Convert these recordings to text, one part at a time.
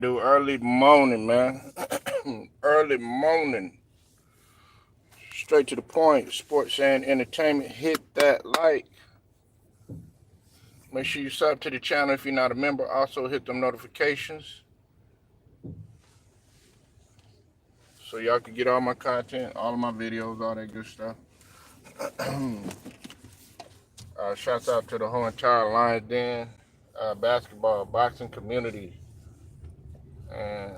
Do early morning, man. Early morning. Straight to the point. Sports and entertainment. Hit that like. Make sure you sub to the channel if you're not a member. Also hit them notifications so y'all can get all my content, all of my videos, all that good stuff. Shouts out to the whole entire Lions Den, basketball, boxing community. And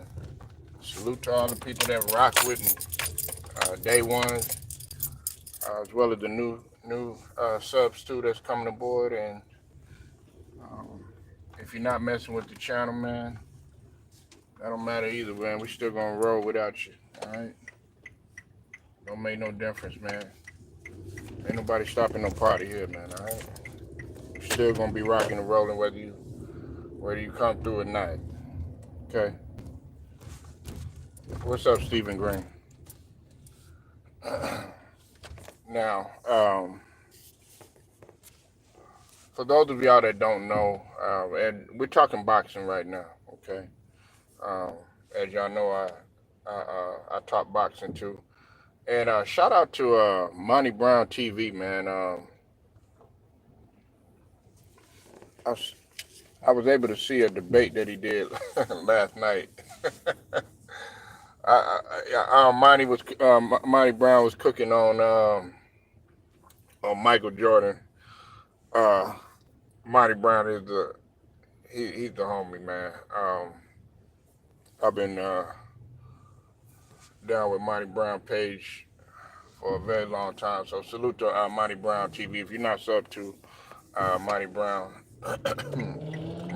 salute to all the people that rock with me. Day ones, as well as the new subs too that's coming aboard. And if you're not messing with the channel, man, that don't matter either, man. We still gonna roll without you. All right. Don't make no difference, man. Ain't nobody stopping no party here, man. All right. Still gonna be rocking and rolling whether you come through or not. Okay. What's up, Stephen Green? Now, for those of y'all that don't know, and we're talking boxing right now, okay? As y'all know, I talk boxing too. And shout out to Monty Brown TV, man. I was able to see a debate that he did last night. Monty Brown was cooking on Michael Jordan. Monty Brown is he's the homie, man. I've been down with Monty Brown page for a very long time. So salute to Monty Brown TV. If you're not sub to Monty Brown,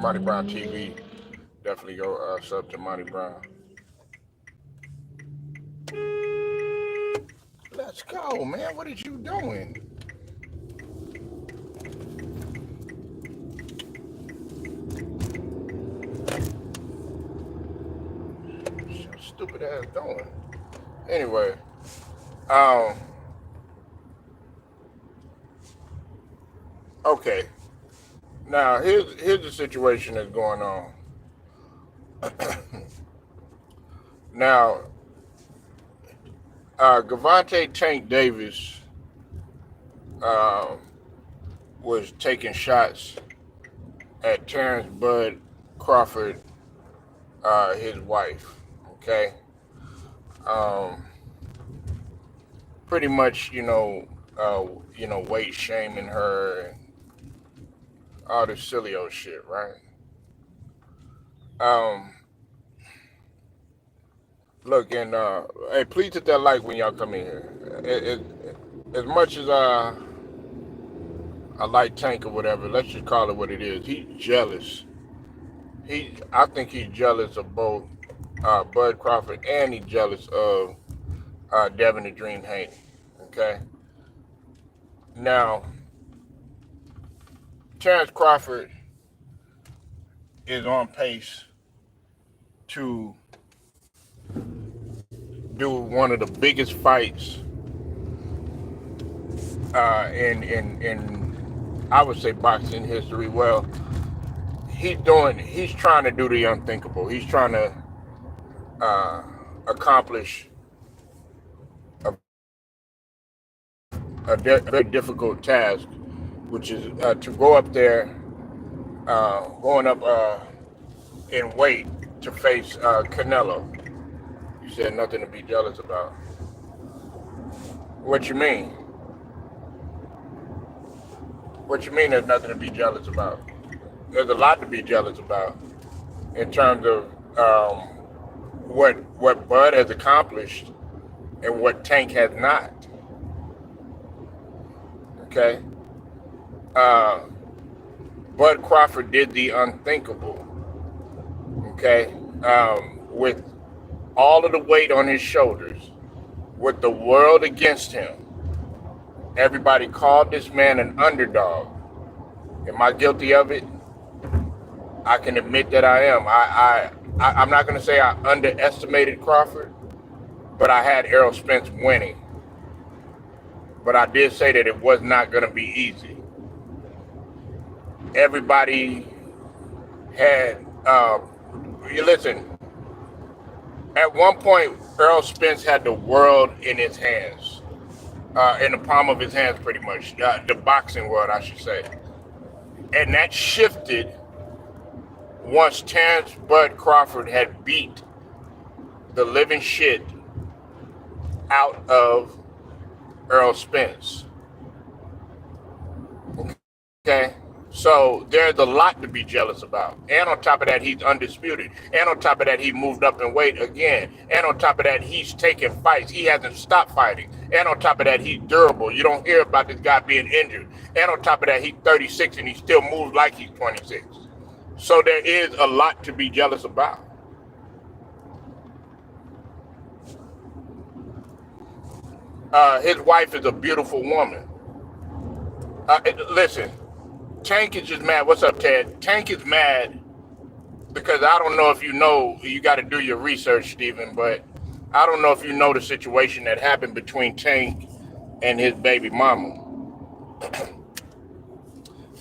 Monty Brown TV, definitely go sub to Monty Brown. Let's go, man. What are you doing? Stupid ass doing. Anyway, okay. Now here's the situation that's going on. Now, Gavante Tank Davis was taking shots at Terrence Bud Crawford, his wife. Okay. Pretty much, weight shaming her and all this silly old shit, right? Look, and hey, please hit that like when y'all come in here. As much as I like Tank or whatever, let's just call it what it is. He's jealous. I think he's jealous of both Bud Crawford and he's jealous of Devin the Dream Haney. Okay. Now, Terrence Crawford is on pace to do one of the biggest fights in I would say boxing history. Well, he's trying to do the unthinkable. He's trying to accomplish a very difficult task, which is to go up there, going up in weight to face Canelo. You said nothing to be jealous about. What you mean? What you mean there's nothing to be jealous about? There's a lot to be jealous about in terms of what Bud has accomplished and what Tank has not. Okay? Bud Crawford did the unthinkable. Okay? With all of the weight on his shoulders, with the world against him, everybody called this man an underdog. Am I guilty of it? I can admit that I am. I'm not going to say I underestimated Crawford, but I had Errol Spence winning. But I did say that it was not going to be easy. Everybody had, you listen, At one point, Earl Spence had the world in his hands, in the palm of his hands, pretty much. The boxing world, I should say. And that shifted once Terrence Bud Crawford had beat the living shit out of Earl Spence. Okay? So there's a lot to be jealous about. And on top of that, he's undisputed. And on top of that, he moved up in weight again. And on top of that, he's taking fights. He hasn't stopped fighting. And on top of that, he's durable. You don't hear about this guy being injured. And on top of that, he's 36 and he still moves like he's 26. So there is a lot to be jealous about. His wife is a beautiful woman. Listen, Tank is just mad. What's up, Ted? Tank is mad because I don't know if you know, you got to do your research, Stephen, but I don't know if you know the situation that happened between Tank and his baby mama.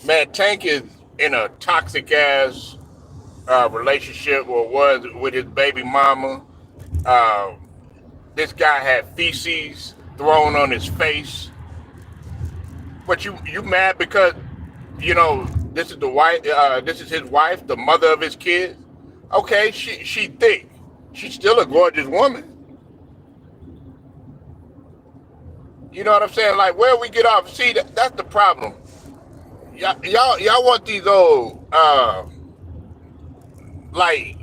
Man, Tank is in a toxic ass relationship, or was, with his baby mama. This guy had feces thrown on his face. But you mad because, you know, this is the wife. This is his wife, the mother of his kids. Okay, she thick. She's still a gorgeous woman. You know what I'm saying? Like, where we get off? See, that's the problem. Y'all want these old like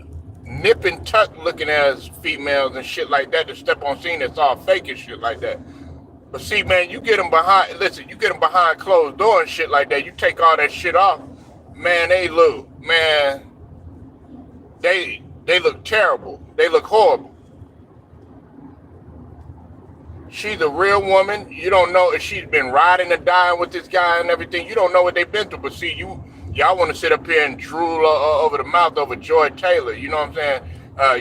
nip and tuck looking ass females and shit like that to step on scene that's all fake and shit like that. But see, man, you get them behind. Listen, you get them behind closed doors and shit like that. You take all that shit off, man. They look, man. They look terrible. They look horrible. She's a real woman. You don't know if she's been riding and dying with this guy and everything. You don't know what they've been through. But see, y'all want to sit up here and drool over the mouth over Joy Taylor. You know what I'm saying?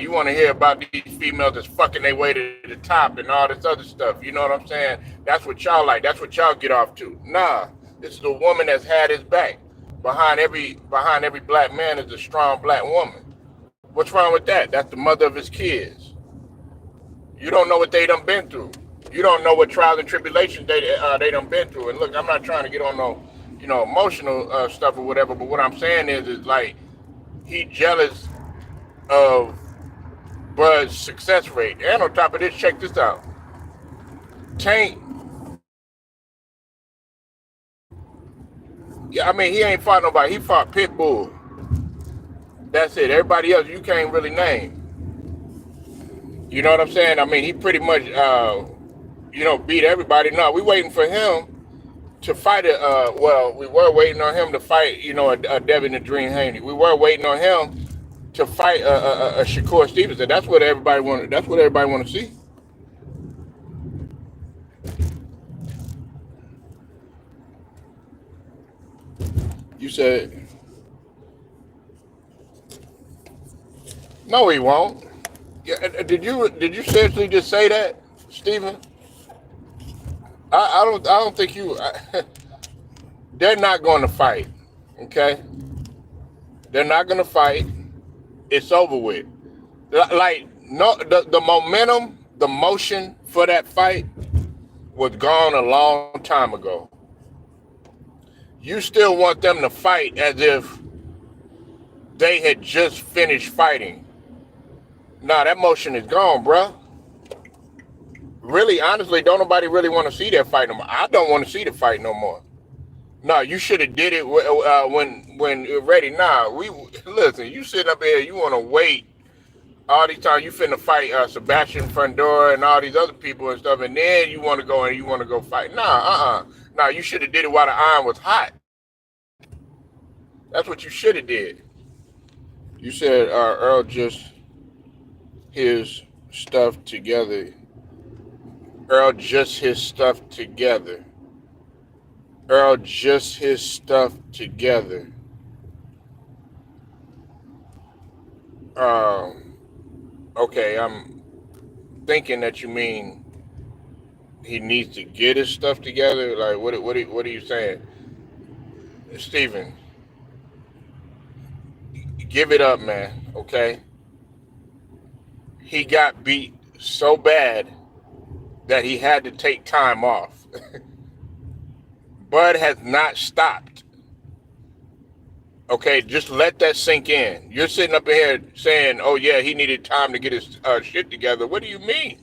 You want to hear about these females that's fucking their way to the top and all this other stuff. You know what I'm saying? That's what y'all like. That's what y'all get off to. Nah, this is a woman that's had his back. Behind every black man is a strong black woman. What's wrong with that? That's the mother of his kids. You don't know what they done been through. You don't know what trials and tribulations they done been through. And look, I'm not trying to get on no, emotional stuff or whatever. But what I'm saying is like, he jealous of Bud's success rate. And on top of this, check this out. Tank, yeah, I mean, he ain't fought nobody. He fought Pitbull. That's it. Everybody else you can't really name. You know what I'm saying? I mean, he pretty much, beat everybody. No, we waiting for him to fight we were waiting on him to fight, a Devin the Dream Haney. We were waiting on him to fight a Shakur Stevenson. That's what everybody wanted. That's what everybody want to see. You said no, he won't. Yeah, did you seriously just say that, Stephen? I don't think you. They're not going to fight. Okay, they're not going to fight. It's over with. Like, no, the momentum, the motion for that fight was gone a long time ago. You still want them to fight as if they had just finished fighting. Nah, that motion is gone, bruh. Really, honestly, don't nobody really want to see that fight no more. I don't want to see the fight no more. No, you should have did it when you're ready. Nah, listen. You sitting up here, you want to wait all these times. You finna fight Sebastian Fundora and all these other people and stuff, and then you want to go fight. Nah, Nah, you should have did it while the iron was hot. That's what you should have did. You said Earl just his stuff together. Earl just his stuff together. Earl just his stuff together. Okay, I'm thinking that you mean he needs to get his stuff together. Like, what are you saying, Stephen? Give it up, man. Okay. he got beat so bad that he had to take time off. Bud has not stopped. Okay, just let that sink in. You're sitting up here saying, "Oh yeah, he needed time to get his shit together." What do you mean,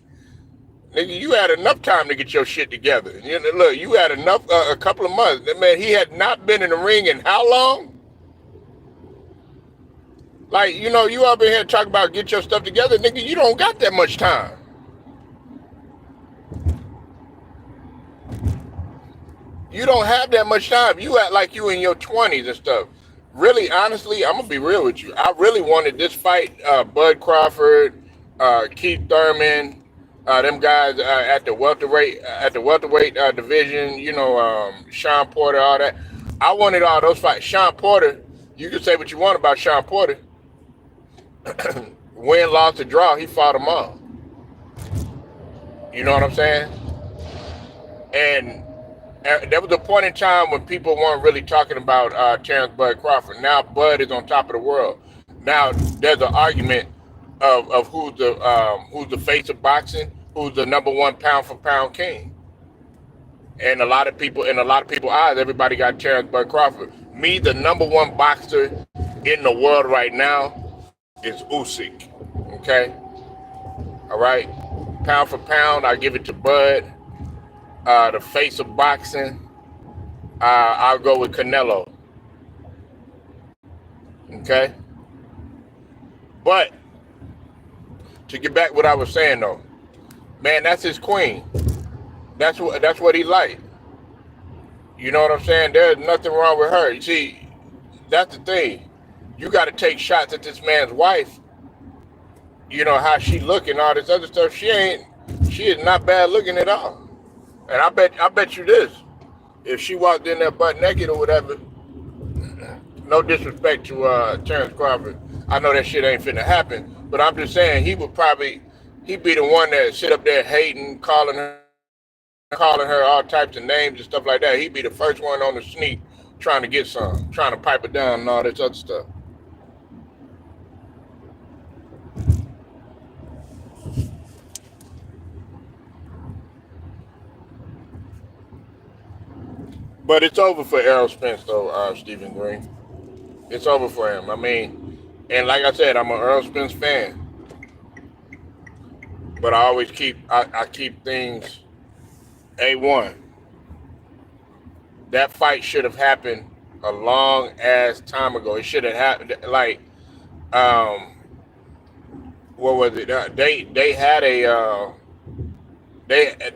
nigga? You had enough time to get your shit together. You know, look, you had enough a couple of months. Man, he had not been in the ring in how long? Like, you know, you up in here talking about get your stuff together, nigga. You don't got that much time. You don't have that much time. You act like you in your 20s and stuff. Really, honestly, I'm gonna be real with you. I really wanted this fight, Bud Crawford, Keith Thurman, them guys at the welterweight division. You know, Sean Porter, all that. I wanted all those fights. Sean Porter, you can say what you want about Sean Porter. Win, loss, or draw, he fought them all. You know what I'm saying? And there was a point in time when people weren't really talking about Terrence Bud Crawford. Now Bud is on top of the world. Now there's an argument of who's the face of boxing, who's the number one pound for pound king. And a lot of people's eyes, everybody got Terrence Bud Crawford. Me, the number one boxer in the world right now is Usyk. Okay, all right. Pound for pound, I give it to Bud. The face of boxing, I'll go with Canelo. Okay, but to get back what I was saying though, man, that's his queen. That's what he like. You know what I'm saying? There's nothing wrong with her. You see, that's the thing. You got to take shots at this man's wife. You know how she look and all this other stuff. She is not bad looking at all. And I bet you this: if she walked in there butt naked or whatever, no disrespect to Terrence Crawford, I know that shit ain't finna happen. But I'm just saying he'd be the one that sit up there hating, calling her all types of names and stuff like that. He'd be the first one on the sneak trying to get some, trying to pipe it down and all this other stuff. But it's over for Errol Spence, though, Stephen Green. It's over for him. I mean, and like I said, I'm an Errol Spence fan. But I always I keep things A1. That fight should have happened a long ass time ago. It should have happened like, what was it? They had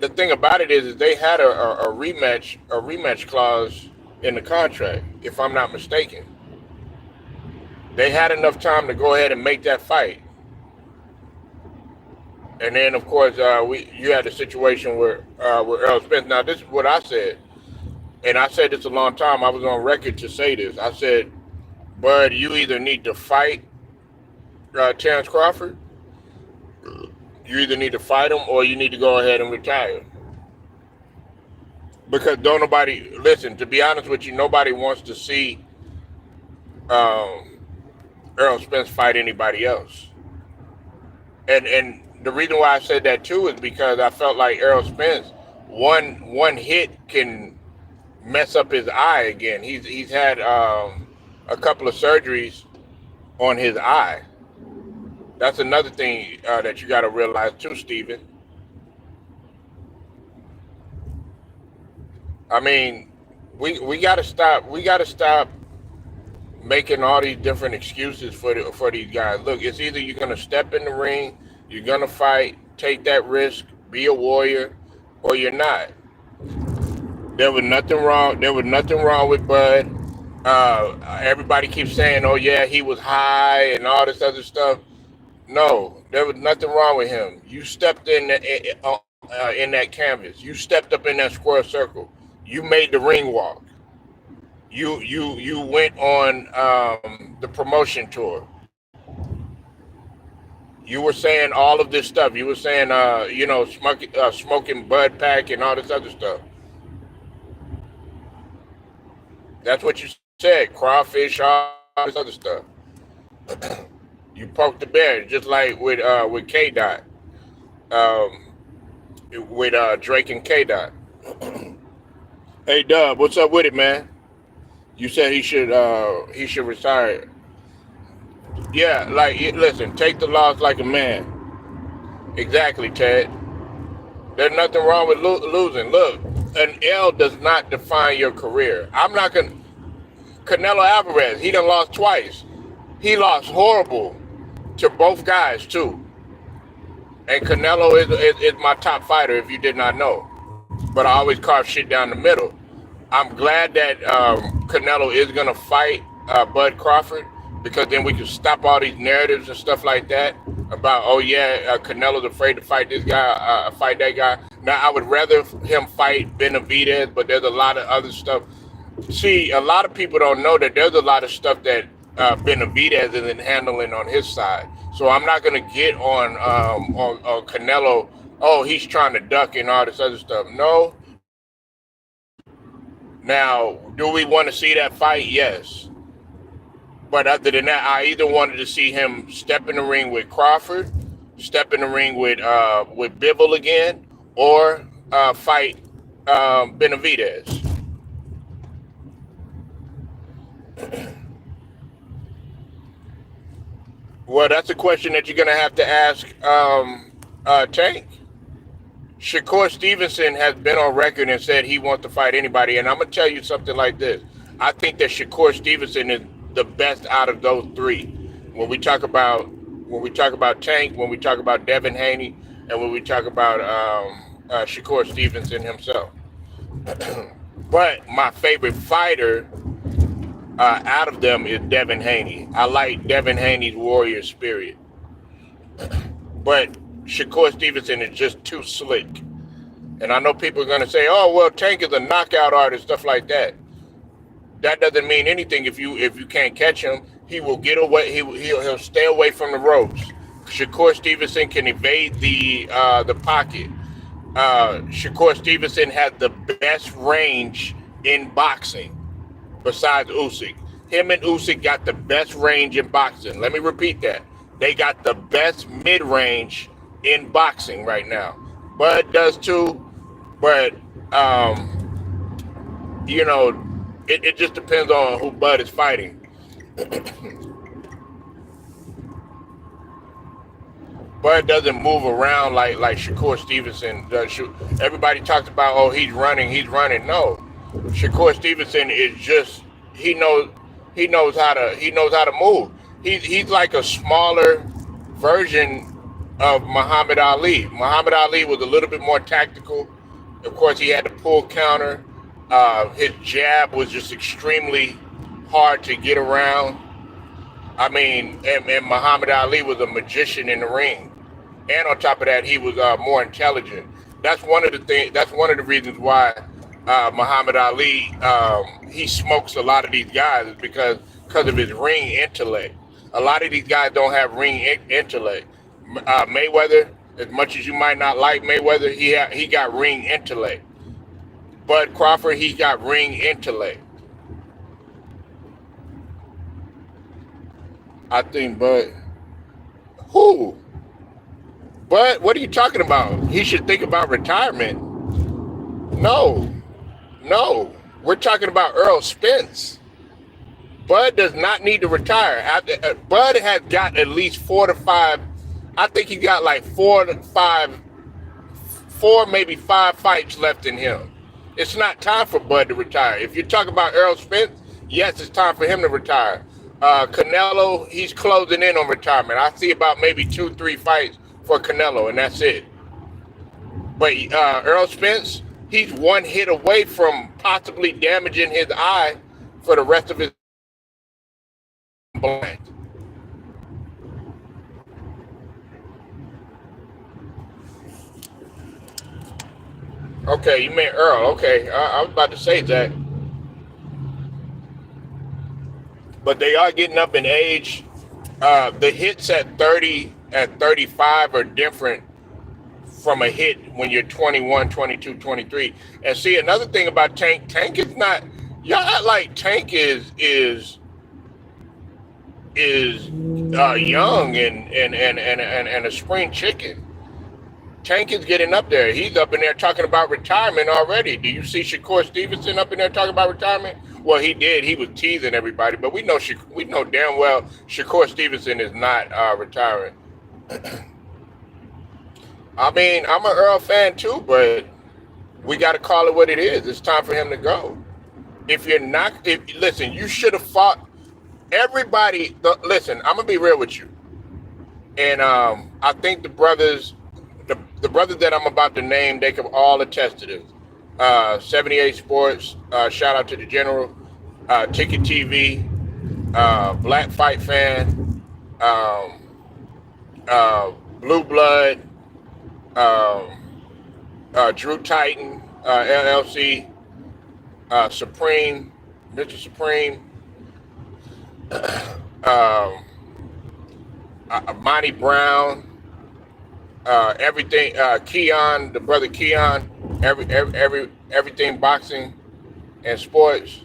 the thing about it is they had a rematch clause in the contract, if I'm not mistaken. They had enough time to go ahead and make that fight. And then of course you had a situation where Errol Spence. Now this is what I said, and I said this a long time. I was on record to say this. I said, Bud, you either need to fight Terrence Crawford. You either need to fight him or you need to go ahead and retire. Because don't nobody, listen, to be honest with you, nobody wants to see Errol Spence fight anybody else. And the reason why I said that too is because I felt like Errol Spence, one hit can mess up his eye again. He's had a couple of surgeries on his eye. That's another thing that you got to realize too, Steven. I mean, we got to stop. We got to stop making all these different excuses for these guys. Look, it's either you're gonna step in the ring, you're gonna fight, take that risk, be a warrior, or you're not. There was nothing wrong. There was nothing wrong with Bud. Everybody keeps saying, "Oh yeah, he was high and all this other stuff." No, there was nothing wrong with him. You stepped in that canvas. You stepped up in that square circle. You made the ring walk. You went on the promotion tour. You were saying all of this stuff. You were saying, smoking Bud Pack and all this other stuff. That's what you said. Crawfish, all this other stuff. You poke the bear, just like with K Dot, um, with Drake and K Dot. Hey Dub, what's up with it, man? You said he should retire. Yeah, like listen, take the loss like a man. Exactly, Ted. There's nothing wrong with losing. Look, an L does not define your career. I'm not gonna. Canelo Alvarez, he done lost twice. He lost horrible to both guys too. And Canelo is my top fighter. If you did not know, but I always carve shit down the middle. I'm glad that Canelo is gonna fight Bud Crawford, because then we can stop all these narratives and stuff like that about, oh yeah, Canelo's afraid to fight this guy, fight that guy. Now I would rather him fight Benavidez, but there's a lot of other stuff. See, a lot of people don't know that there's a lot of stuff that Benavidez isn't handling on his side. So I'm not gonna get on Canelo. Oh, he's trying to duck and all this other stuff. No. Now, do we want to see that fight? Yes. But other than that, I either wanted to see him step in the ring with Crawford, step in the ring with Bivol again, or fight Benavidez. Well, that's a question that you're gonna have to ask Tank. Shakur Stevenson has been on record and said he wants to fight anybody, and I'm gonna tell you something like this. I think that Shakur Stevenson is the best out of those three. When we talk about Tank, when we talk about Devin Haney, and when we talk about Shakur Stevenson himself. But my favorite fighter out of them is Devin Haney. I like Devin Haney's warrior spirit. But Shakur Stevenson is just too slick. And I know people are going to say, oh, well, Tank is a knockout artist, stuff like that. That doesn't mean anything if you can't catch him. He will get away. He'll stay away from the ropes. Shakur Stevenson can evade the pocket. Shakur Stevenson has the best range in boxing besides Usyk. Him and Usyk got the best range in boxing. Let me repeat that. They got the best mid-range in boxing right now. Bud does too, but it just depends on who Bud is fighting. Bud doesn't move around like Shakur Stevenson does. Everybody talks about, oh, he's running. No, Shakur Stevenson is just he knows how to move. He's like a smaller version of Muhammad Ali. Muhammad Ali was a little bit more tactical. Of course, he had to pull counter. His jab was just extremely hard to get around. I mean, and Muhammad Ali was a magician in the ring. And on top of that, he was more intelligent. That's one of the reasons why Muhammad Ali he smokes a lot of these guys, is because of his ring intellect. A lot of these guys don't have ring intellect. Mayweather, as much as you might not like Mayweather, he got ring intellect. Bud Crawford, he got ring intellect. I think Bud. Who? Bud, what are you talking about? He should think about retirement. No. We're talking about Earl Spence. Bud does not need to retire. Bud has got at least 4 to 5. I think he got like 4 to 5, 4 maybe 5 fights left in him. It's not time for Bud to retire. If you're talking about Earl Spence, yes, it's time for him to retire. Canelo, he's closing in on retirement. I see about maybe 2-3 fights for Canelo, and that's it. But Earl Spence, he's one hit away from possibly damaging his eye for the rest of his blind. Okay, you meant Earl. Okay, I was about to say that. But they are getting up in age. The hits at 30, at 35 are different from a hit when you're 21, 22, 23. And see, another thing about Tank is not, y'all act like Tank is is young and a spring chicken. Tank is getting up there. He's up in there talking about retirement already. Do you see Shakur Stevenson up in there talking about retirement? Well, he did. He was teasing everybody, but we know damn well Shakur Stevenson is not retiring. I mean, I'm an Earl fan too, but we got to call it what it is. It's time for him to go. If you're not, listen, you should have fought everybody. Listen, I'm gonna be real with you, and I think the brothers that I'm about to name, they can all attest to this. 78 Sports, shout out to the General, Ticket TV, Black Fight Fan, um, Blue Blood, um, Drew Titan, LLC, Supreme, Mr. Supreme, um, Monty Brown, everything, Keon, the brother Keon, everything boxing and sports.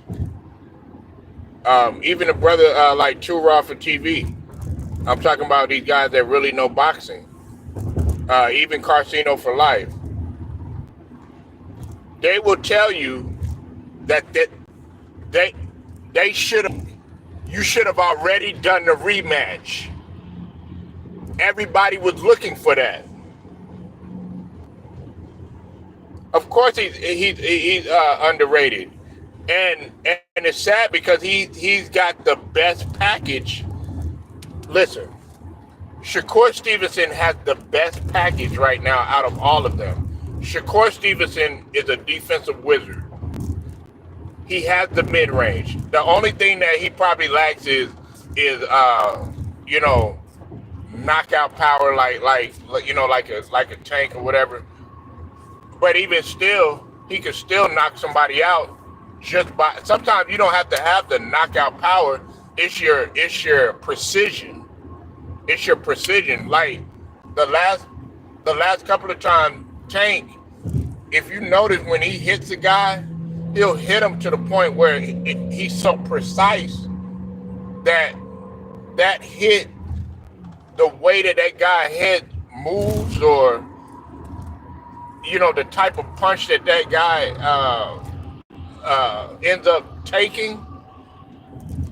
Even a brother like Too Raw for TV. I'm talking about these guys that really know boxing. Even Carcino for Life. They will tell you that they they should have. You should have already done the rematch. Everybody was looking for that. Of course, he's underrated, and it's sad because he's got the best package. Listen, Shakur Stevenson has the best package right now out of all of them. Shakur Stevenson is a defensive wizard. He has the mid range. The only thing that he probably lacks is you know, knockout power like like a Tank or whatever. But even still, he could still knock somebody out just by. Sometimes you don't have to have the knockout power. It's your precision. It's your precision. Like the last couple of times, Tank, if you notice when he hits a guy, he'll hit him to the point where he's so precise that that hit, the way that guy hit moves, or the type of punch that guy ends up taking,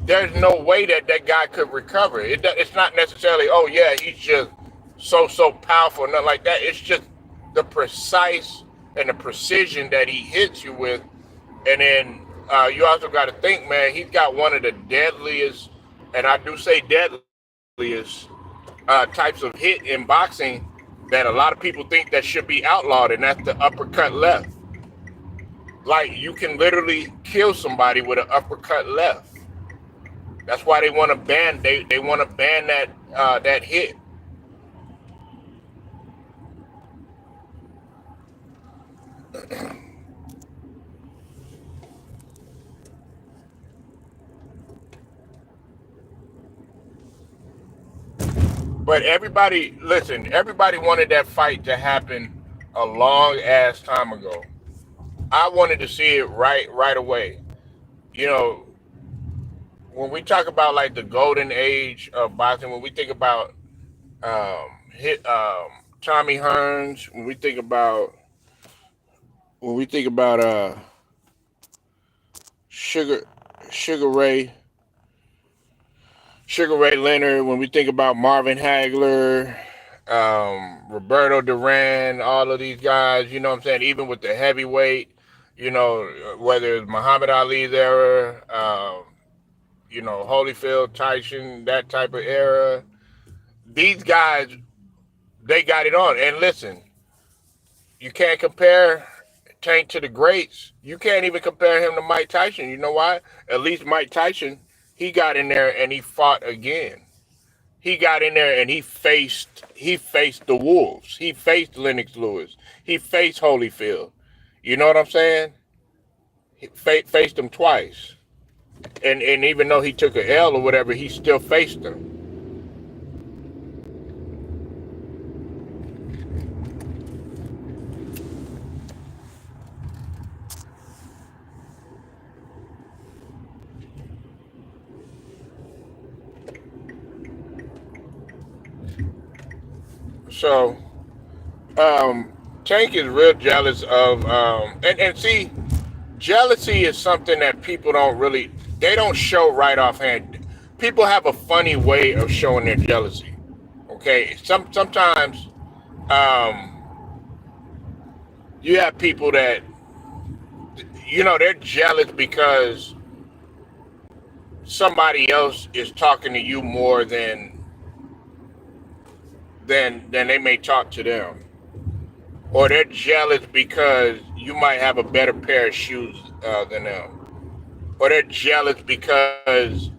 there's no way that guy could recover. It's not necessarily, oh yeah, he's just so powerful, nothing like that. It's just the precise and the precision that he hits you with. And then you also got to think, man, he's got one of the deadliest, and I do say deadliest, types of hit in boxing that a lot of people think that should be outlawed, and that's the uppercut left. Like, you can literally kill somebody with an uppercut left. That's why they want to ban. They want to ban that hit. But everybody, listen, everybody wanted that fight to happen a long ass time ago. I wanted to see it right away. You know, when we talk about like the golden age of boxing, when we think about hit Tommy Hearns, when we think about Sugar Sugar Ray Sugar Ray Leonard, when we think about Marvin Hagler, Roberto Duran, all of these guys, you know what I'm saying? Even with the heavyweight, whether it's Muhammad Ali's era, Holyfield, Tyson, that type of era, these guys, they got it on. And listen, you can't compare Tank to the greats. You can't even compare him to Mike Tyson. You know why? At least Mike Tyson, he got in there and he fought again. He got in there and he faced the wolves. He faced Lennox Lewis. He faced Holyfield. You know what I'm saying? He faced them twice. And even though he took a L or whatever, he still faced them. So Tank is real jealous of and see, jealousy is something that people don't really, they don't show right offhand. People have a funny way of showing their jealousy. Okay, sometimes um, you have people that they're jealous because somebody else is talking to you more than they may talk to them, or they're jealous because you might have a better pair of shoes than them, or they're jealous because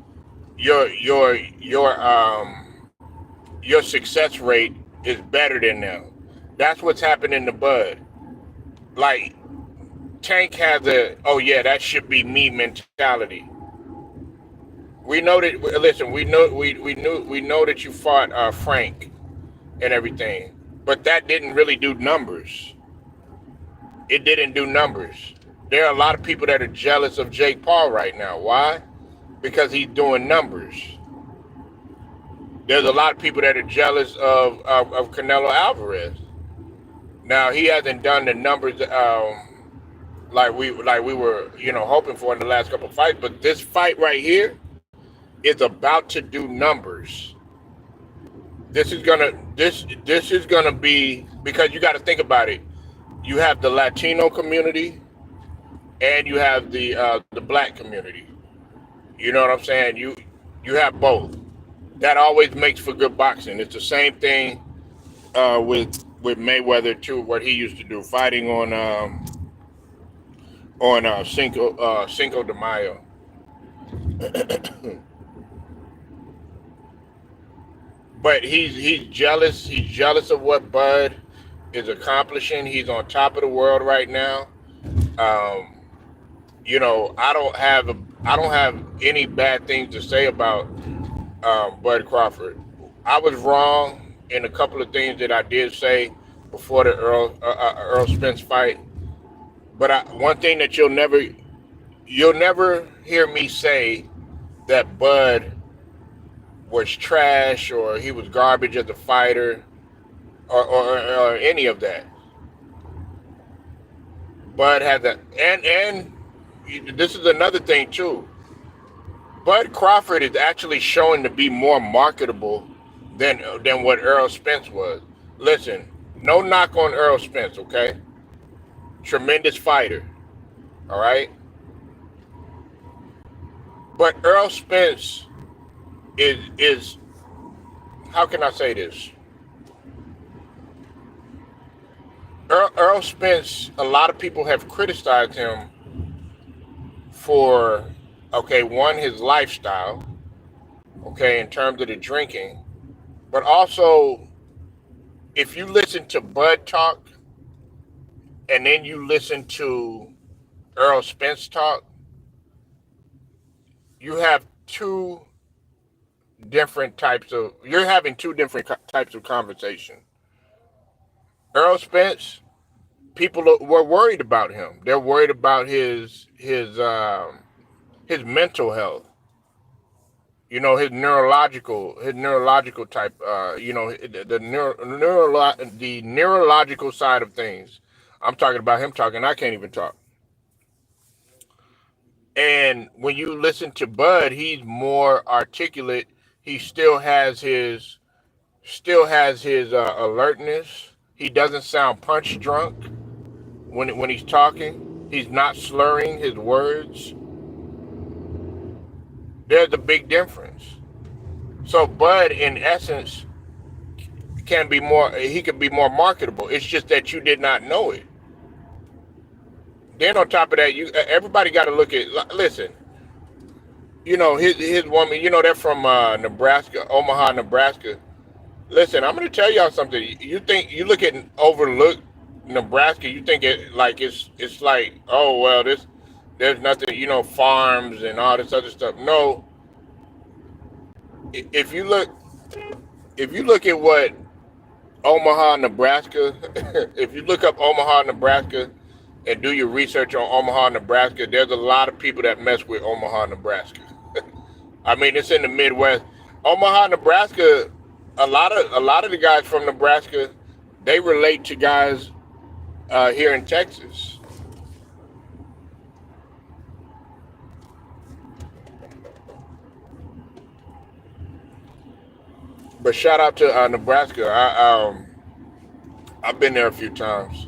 your your your um your success rate is better than them. That's what's happening to Bud. Like Tank has a oh yeah, that should be me mentality. We know that. Listen, we know that you fought Frank and everything, but that didn't really do numbers. It didn't do numbers. There are a lot of people that are jealous of Jake Paul right now. Why? Because he's doing numbers. There's a lot of people that are jealous of Canelo Alvarez. Now he hasn't done the numbers like we were hoping for in the last couple of fights, but this fight right here is about to do numbers. This is gonna be, because you got to think about it. You have the Latino community and you have the black community. You know what I'm saying? You have both. That always makes for good boxing. It's the same thing with Mayweather too. What he used to do, fighting on Cinco de Mayo. But he's jealous. He's jealous of what Bud is accomplishing. He's on top of the world right now. Um, I don't have any bad things to say about Bud Crawford. I was wrong in a couple of things that I did say before the Earl Spence fight. But one thing that you'll never hear me say that Bud was trash or he was garbage as a fighter or any of that. Bud had that, and this is another thing too. Bud Crawford is actually showing to be more marketable than what Earl Spence was. Listen, no knock on Earl Spence, okay? Tremendous fighter, all right? But Earl Spence is how can I say this? Earl Spence, a lot of people have criticized him for, okay, one, his lifestyle, okay, in terms of the drinking, but also if you listen to Bud talk and then you listen to Earl Spence talk, you have you're having two different types of conversation. Earl Spence, people were worried about him. They're worried about his mental health. His neurological type. The neurological side of things. I'm talking about him talking. I can't even talk. And when you listen to Bud, he's more articulate. He still has his alertness. He doesn't sound punch drunk when he's talking. He's not slurring his words. There's a big difference. So Bud, in essence, he could be more marketable. It's just that you did not know it. Then on top of that, everybody got to look at. Listen, his woman. They're from Nebraska, Omaha, Nebraska. Listen, I'm going to tell y'all something. You look at overlook Nebraska. You think it's like, oh well, there's nothing. Farms and all this other stuff. No, if you look at what Omaha, Nebraska, if you look up Omaha, Nebraska, and do your research on Omaha, Nebraska, there's a lot of people that mess with Omaha, Nebraska. I mean, it's in the Midwest. Omaha, Nebraska a lot of the guys from Nebraska, they relate to guys here in Texas. But shout out to Nebraska. I've been there a few times,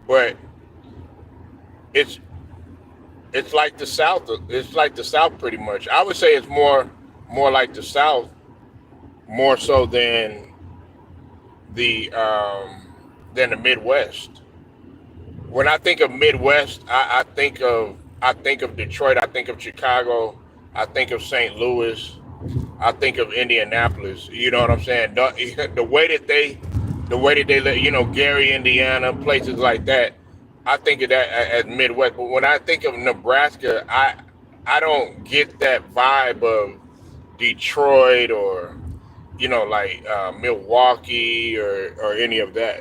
but it's it's like the South. It's like the South pretty much. I would say it's more like the South, more so the um, than the Midwest. When I think of Midwest, I think of Detroit. I think of Chicago. I think of St. Louis. I think of Indianapolis. You know what I'm saying? The way that they let Gary, Indiana, places like that. I think of that as Midwest. But when I think of Nebraska, I don't get that vibe of Detroit or like Milwaukee or any of that.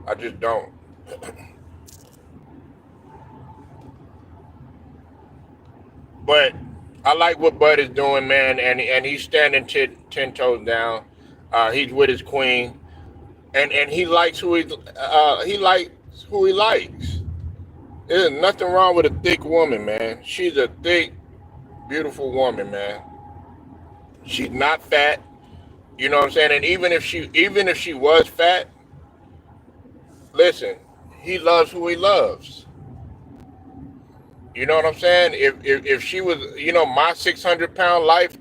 I just don't. But I like what Bud is doing, man, and he's standing ten toes down. He's with his queen, and he likes who he likes. There's nothing wrong with a thick woman, man. She's a thick, beautiful woman, man. She's not fat. You know what I'm saying? And even if she was fat, listen, he loves who he loves. You know what I'm saying? If she was, my 600 pound life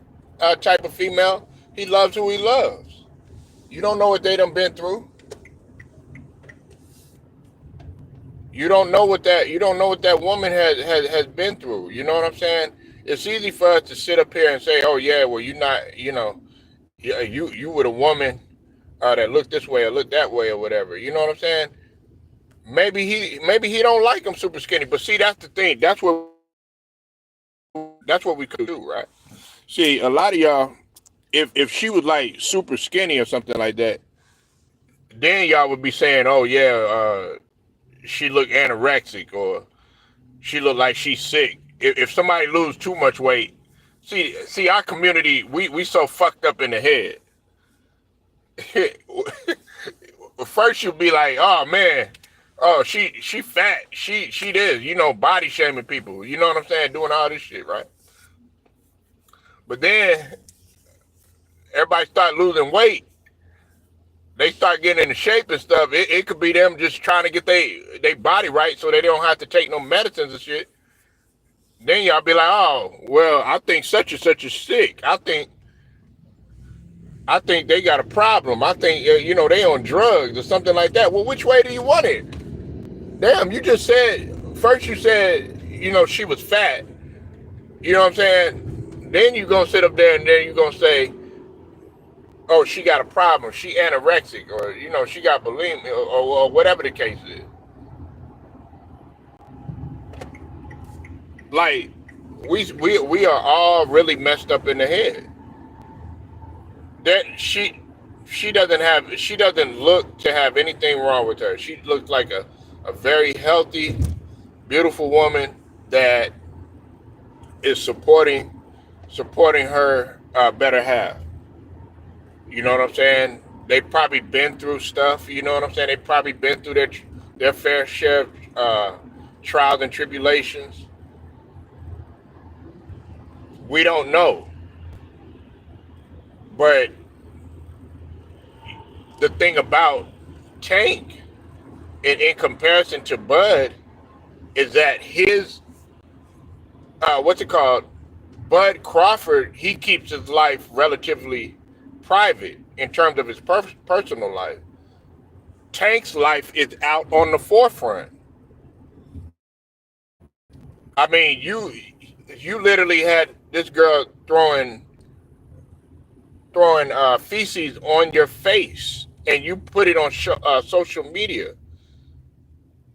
type of female, he loves who he loves. You don't know what they done been through. You don't know what that woman has been through. You know what I'm saying? It's easy for us to sit up here and say, "Oh yeah, well you're not, yeah, you with a woman that looked this way or looked that way or whatever." You know what I'm saying? Maybe he don't like them super skinny, but see that's the thing. That's what we could do, right? See, a lot of y'all, if she was like super skinny or something like that, then y'all would be saying, "Oh yeah, she look anorexic or she look like she's sick." If somebody lose too much weight, see, our community, we so fucked up in the head. First you'll be like, "Oh man, oh she fat, she this," body shaming people. You know what I'm saying? Doing all this shit, right? But then everybody start losing weight. They start getting into shape and stuff. It could be them just trying to get they body right so they don't have to take no medicines and shit. Then y'all be like, "Oh, well, I think such and such is sick. I think they got a problem. I think they on drugs or something like that." Well, which way do you want it? Damn, you just said first you said she was fat. You know what I'm saying? Then you gonna sit up there and then you gonna say, "Oh, she got a problem. She anorexic, or she got bulimia, or whatever the case is." Like we are all really messed up in the head. That she doesn't look to have anything wrong with her. She looks like a very healthy, beautiful woman that is supporting her better half. You know what I'm saying? They probably been through stuff. You know what I'm saying? They probably been through their fair share of trials and tribulations. We don't know, but the thing about Tank, in comparison to Bud, is that his what's it called? Bud Crawford, he keeps his life relatively private in terms of his personal life. Tank's life is out on the forefront. I mean, you literally had this girl throwing feces on your face, and you put it on social media.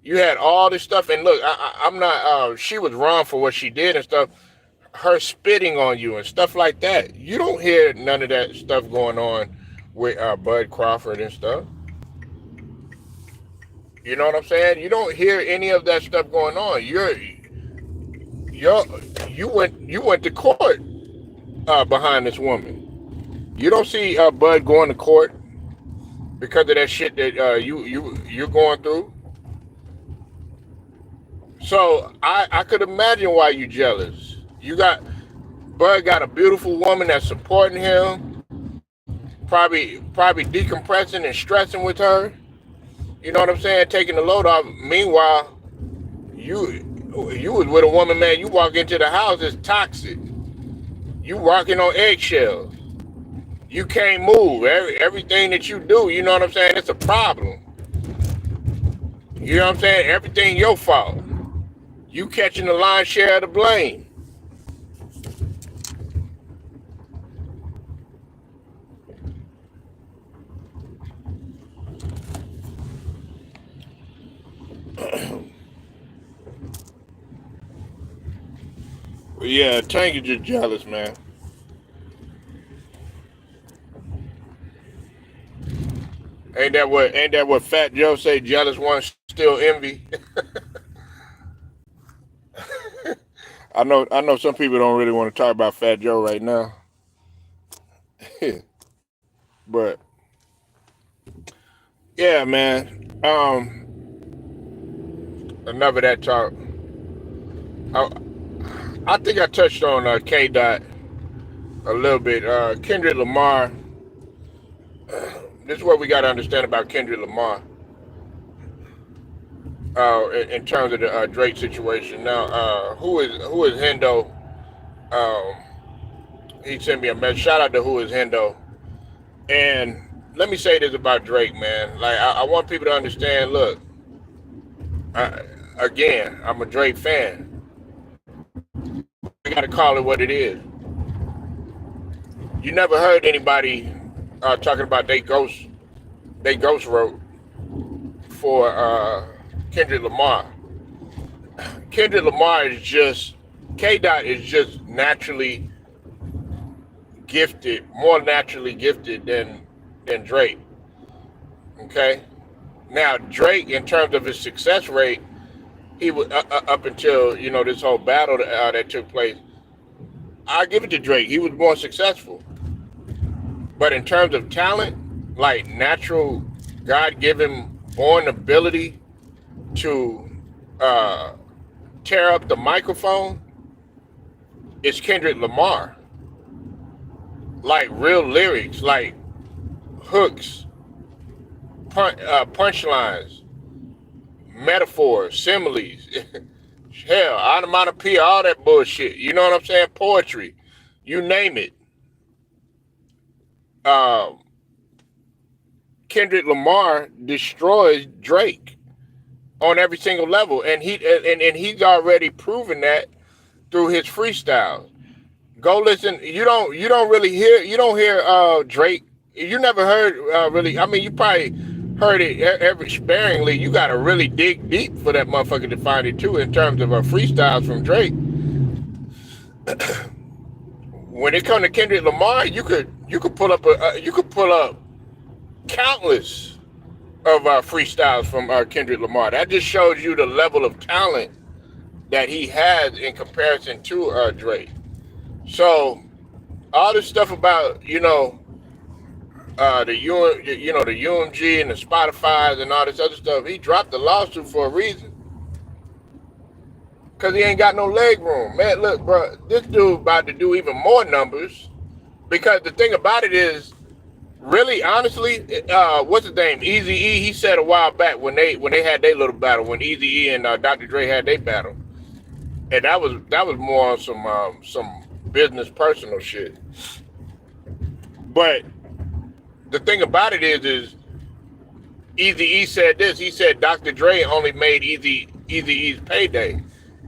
You had all this stuff, and look, I'm not. She was wrong for what she did and stuff. Her spitting on you and stuff like that. You don't hear none of that stuff going on with Bud Crawford and stuff. You know what I'm saying? You don't hear any of that stuff going on. You went to court behind this woman. You don't see Bud going to court because of that shit that you're going through. So I could imagine why you jealous. Bud got a beautiful woman that's supporting him, probably decompressing and stressing with her. You know what I'm saying? Taking the load off. Meanwhile, you was with a woman, man. You walk into the house, it's toxic. You walking on eggshells. You can't move. Everything that you do, you know what I'm saying? It's a problem. You know what I'm saying? Everything your fault. You catching the lion's share of the blame. Yeah, Tank is just jealous, man. Ain't that what Fat Joe say? Jealous ones still envy. I know some people don't really want to talk about Fat Joe right now. But yeah, man. Enough of that talk. I think I touched on K Dot a little bit. Kendrick Lamar. This is what we got to understand about Kendrick Lamar. In terms of the Drake situation. Now, who is Hendo? He sent me a message. Shout out to who is Hendo. And let me say this about Drake, man. Like I want people to understand. Look, again, I'm a Drake fan. We got to call it what it is. You never heard anybody talking about they ghost wrote for Kendrick Lamar. Kendrick Lamar is just, K-Dot is just naturally gifted, more naturally gifted than Drake. Okay? Now, Drake, in terms of his success rate, he was up until, this whole battle that took place, I give it to Drake. He was more successful. But in terms of talent, like natural, God-given, born ability to tear up the microphone, it's Kendrick Lamar. Like real lyrics, like hooks, punchlines, metaphors, similes, hell, onomatopoeia, all that bullshit. You know what I'm saying? Poetry, you name it. Kendrick Lamar destroys Drake on every single level, and he's already proven that through his freestyles. Go listen. You don't hear Drake. You never heard really. I mean, you probably heard it every sparingly. You got to really dig deep for that motherfucker to find it too. In terms of freestyles from Drake, when it comes to Kendrick Lamar, you could pull up countless of freestyles from Kendrick Lamar. That just shows you the level of talent that he has in comparison to Drake. So all this stuff about the UMG and the Spotify's and all this other stuff, he dropped the lawsuit for a reason. Cause he ain't got no leg room. Man, look, bro, this dude about to do even more numbers. Because the thing about it is, really, honestly, what's his name? Eazy-E, he said a while back when they had their little battle, when Eazy-E and Dr. Dre had their battle. And that was more on some business personal shit. But the thing about it is Eazy-E said this. He said Dr. Dre only made Eazy-E's payday.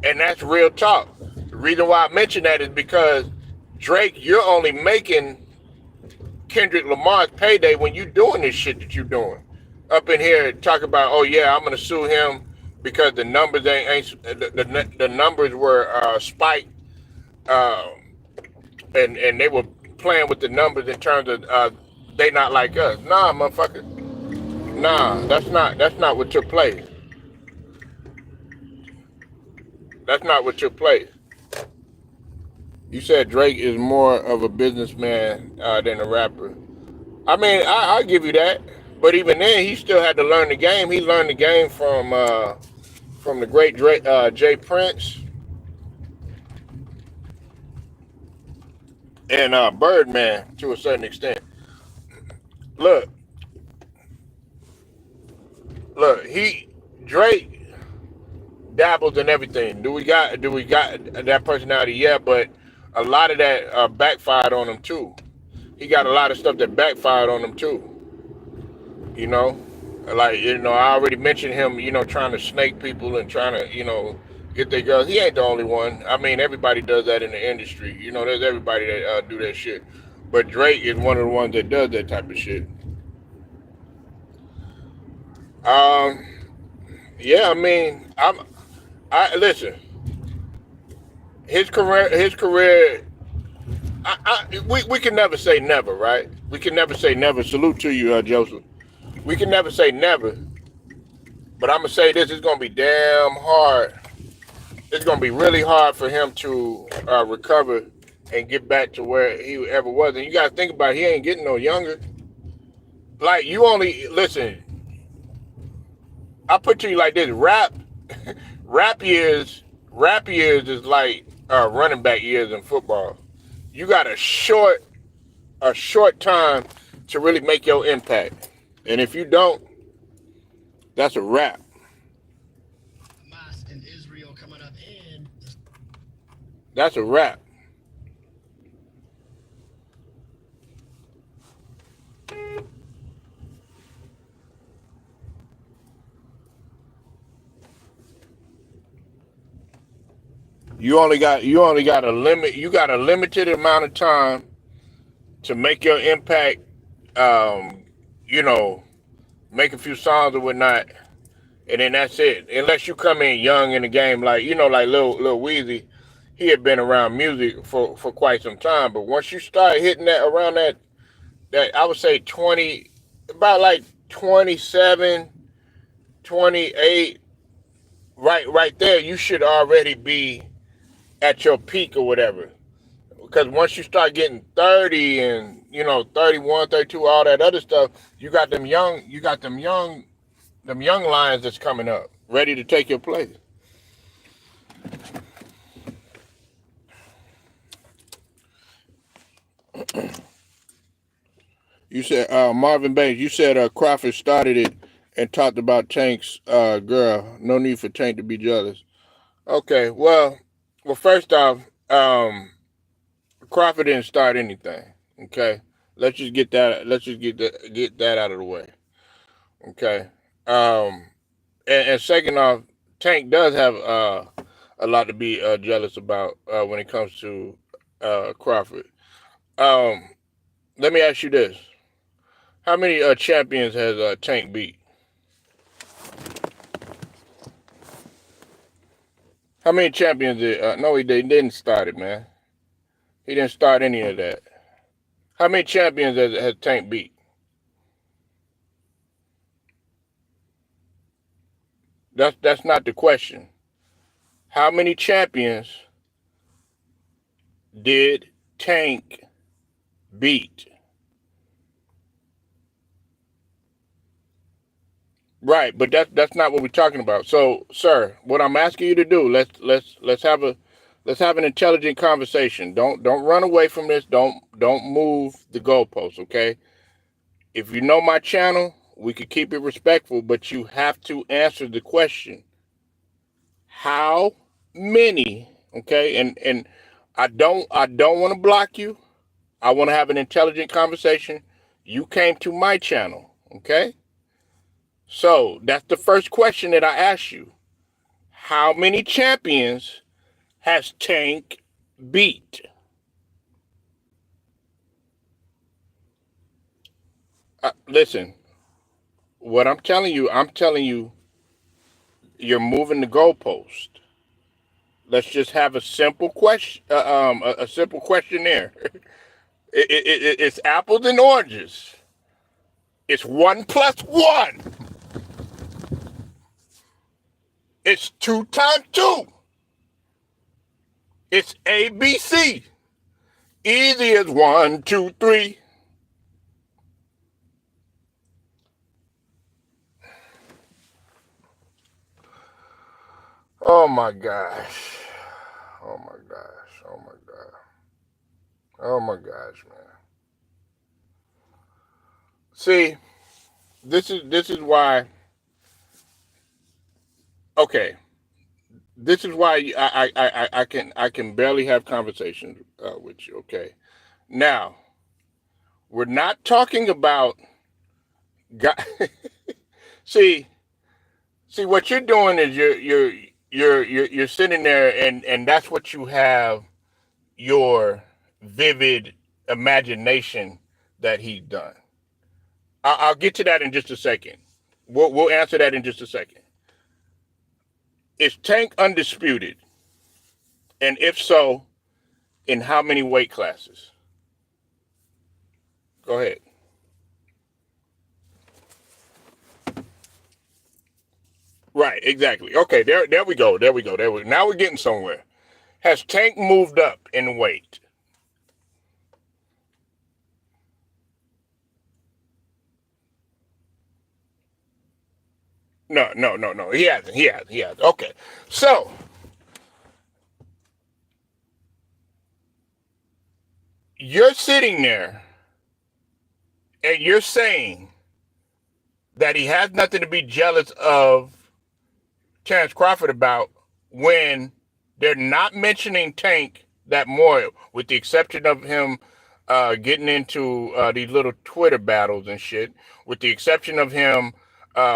And that's real talk. The reason why I mention that is because Drake, you're only making Kendrick Lamar's payday when you doing this shit that you're doing. Up in here talk about, oh yeah, I'm gonna sue him because the numbers the numbers were spiked, and they were playing with the numbers in terms of they not like us. Nah, motherfucker. Nah, that's not what took place. That's not what took place. You said Drake is more of a businessman than a rapper. I mean, I'll give you that. But even then, he still had to learn the game. He learned the game from the great Drake, Jay Prince and Birdman to a certain extent. Look, look, Drake dabbles in everything. Do we got that personality? Yeah, but a lot of that backfired on him too. He got a lot of stuff that backfired on him too. You know, like I already mentioned him. Trying to snake people and trying to get their girls. He ain't the only one. I mean, everybody does that in the industry. There's everybody that do that shit. But Drake is one of the ones that does that type of shit. Um, yeah, I mean, I listen. His career. We can never say never, right? We can never say never. Salute to you, Joseph. We can never say never, but I'm gonna say this: it's gonna be damn hard. It's gonna be really hard for him to recover and get back to where he ever was. And you gotta think about it, he ain't getting no younger. Like you only listen. I put to you like this: rap years, rap years is like running back years in football. You got a short time to really make your impact, and if you don't, that's a wrap. That's a wrap. You only got a limit. You got a limited amount of time to make your impact. Um, you know, make a few songs or whatnot, and then that's it. Unless you come in young in the game, like like Lil Weezy, he had been around music for quite some time. But once you start hitting that around that I would say 20, about like 27, 28, right there, you should already be at your peak or whatever. Because once you start getting 30 and 31, 32, all that other stuff, you got them young lions that's coming up, ready to take your place. You said Marvin Banks. You said Crawford started it and talked about Tank's girl. No need for Tank to be jealous. Okay, well, first off, Crawford didn't start anything. Okay, let's just get that. Let's just get that out of the way. Okay, um, and second off, Tank does have a lot to be jealous about when it comes to Crawford. Um, Let me ask you this: how many champions has Tank beat? How many champions did? No, didn't start it, man. He didn't start any of that. How many champions has Tank beat? That's not the question. How many champions did Tank beat? Right, but that's not what we're talking about. So, sir, what I'm asking you to do, let's have an intelligent conversation. Don't run away from this. Don't move the goalposts, okay? If you know my channel, we could keep it respectful, but you have to answer the question. How many, okay? And I don't want to block you. I want to have an intelligent conversation. You came to my channel, okay? So that's the first question that I asked you. How many champions has Tank beat? Listen, what I'm telling you, you're moving the goalpost. Let's just have a simple question, a simple questionnaire. It's apples and oranges. It's 1 plus 1. It's 2 times 2. It's ABC. Easy as 1, 2, 3. Oh my gosh. Oh my gosh. Oh my god. Oh my gosh, man. See, this is why. Okay, this is why I can barely have conversations with you. Okay, now we're not talking about. God, see, see what you're doing is you're sitting there and that's what you have your vivid imagination that he's done. I'll get to that in just a second. We'll answer that in just a second. Is Tank undisputed? And if so, in how many weight classes? Go ahead. Right, exactly. Okay, there we go. There we go. Now we're getting somewhere. Has Tank moved up in weight? No, no, no, no. He hasn't. He hasn't. He hasn't. Okay. So you're sitting there and you're saying that he has nothing to be jealous of Terrence Crawford about when they're not mentioning Tank that more, with the exception of him getting into these little Twitter battles and shit, with the exception of him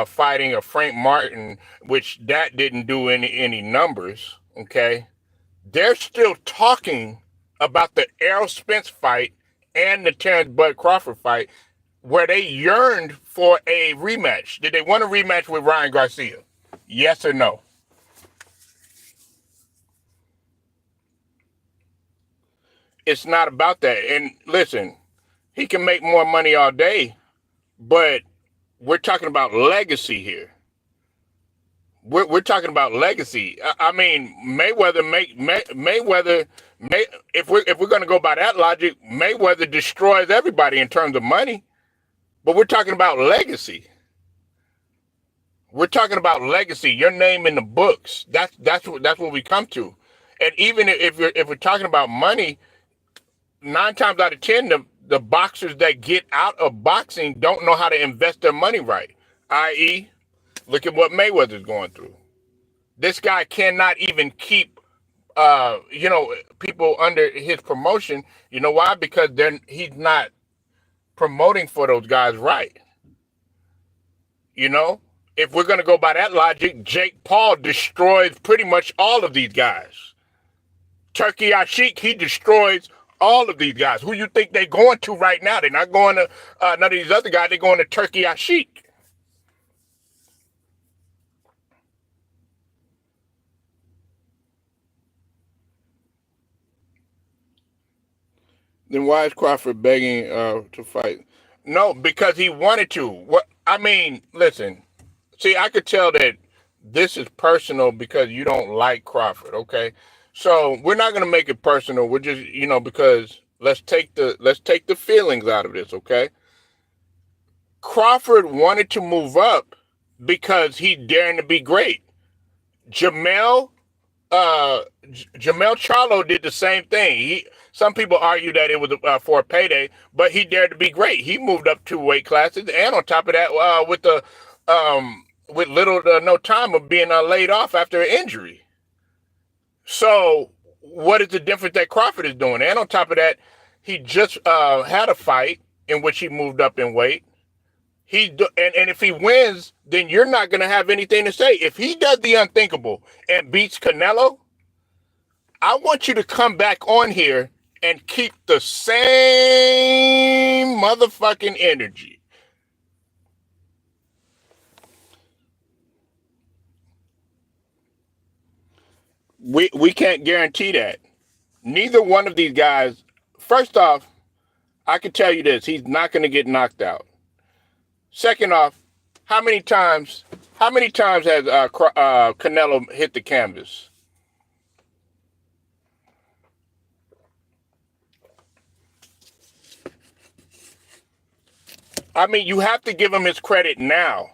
fighting a Frank Martin, which that didn't do any numbers. Okay, they're still talking about the Errol Spence fight and the Terrence Bud Crawford fight, where they yearned for a rematch. Did they want a rematch with Ryan Garcia? Yes or no? It's not about that. And listen, he can make more money all day, but we're talking about legacy here. We're talking about legacy. I mean, Mayweather if we're going to go by that logic, Mayweather destroys everybody in terms of money. But we're talking about legacy. We're talking about legacy. Your name in the books. That's what we come to. And even if we're talking about money, 9 times out of 10, the boxers that get out of boxing don't know how to invest their money right. I.e., look at what Mayweather's going through. This guy cannot even keep, people under his promotion. You know why? Because he's not promoting for those guys right. You know, if we're going to go by that logic, Jake Paul destroys pretty much all of these guys. Turkey Ashik, he destroys all of these guys. Who you think they're going to right now? They're not going to none of these other guys. They're going to Turkey Ashik. Then why is Crawford begging to fight? No, because he wanted to. What I mean, listen. See, I could tell that this is personal because you don't like Crawford. Okay, so we're not gonna make it personal. We're just, because let's take the feelings out of this. Okay, Crawford wanted to move up because he daring to be great. Jamel Jamel Charlo did the same thing. Some people argue that it was for a payday, but he dared to be great. He moved up 2 weight classes, and on top of that, with little to no time of being laid off after an injury. So, what is the difference that Crawford is doing? And on top of that, he just had a fight in which he moved up in weight. And if he wins, then you're not going to have anything to say. If he does the unthinkable and beats Canelo, I want you to come back on here and keep the same motherfucking energy. We can't guarantee that. Neither one of these guys, first off, I can tell you this, he's not going to get knocked out. Second off, how many times has Canelo hit the canvas? I mean, you have to give him his credit now.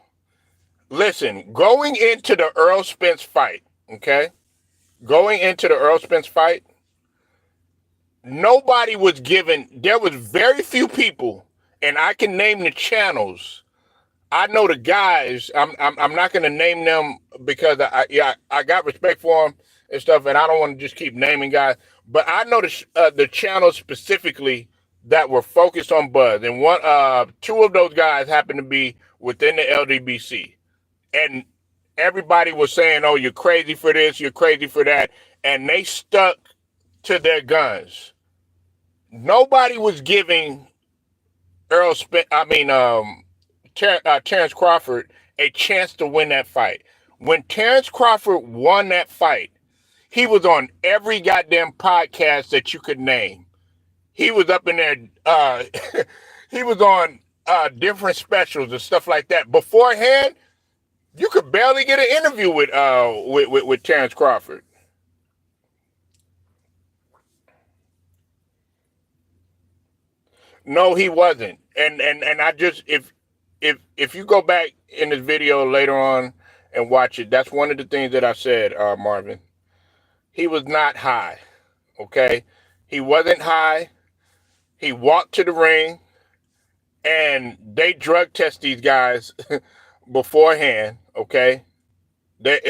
Listen, going into the Earl Spence fight, okay? Going into the Earl Spence fight, nobody was given, there was very few people, and I can name the channels. I know the guys. I'm not going to name them because I got respect for them and stuff, and I don't want to just keep naming guys. But I know the channels specifically that were focused on Buzz, and two of those guys happened to be within the LDBC, and everybody was saying, "Oh, you're crazy for this, you're crazy for that," and they stuck to their guns. Nobody was giving Terrence Crawford a chance to win that fight. When Terrence Crawford won that fight, he was on every goddamn podcast that you could name. He was up in there. He was on different specials and stuff like that. Beforehand, you could barely get an interview with Terrence Crawford. No, he wasn't. And I just if you go back in this video later on and watch it, that's one of the things that I said, Marvin. He was not high. Okay? He wasn't high. He walked to the ring and they drug test these guys beforehand, okay? They're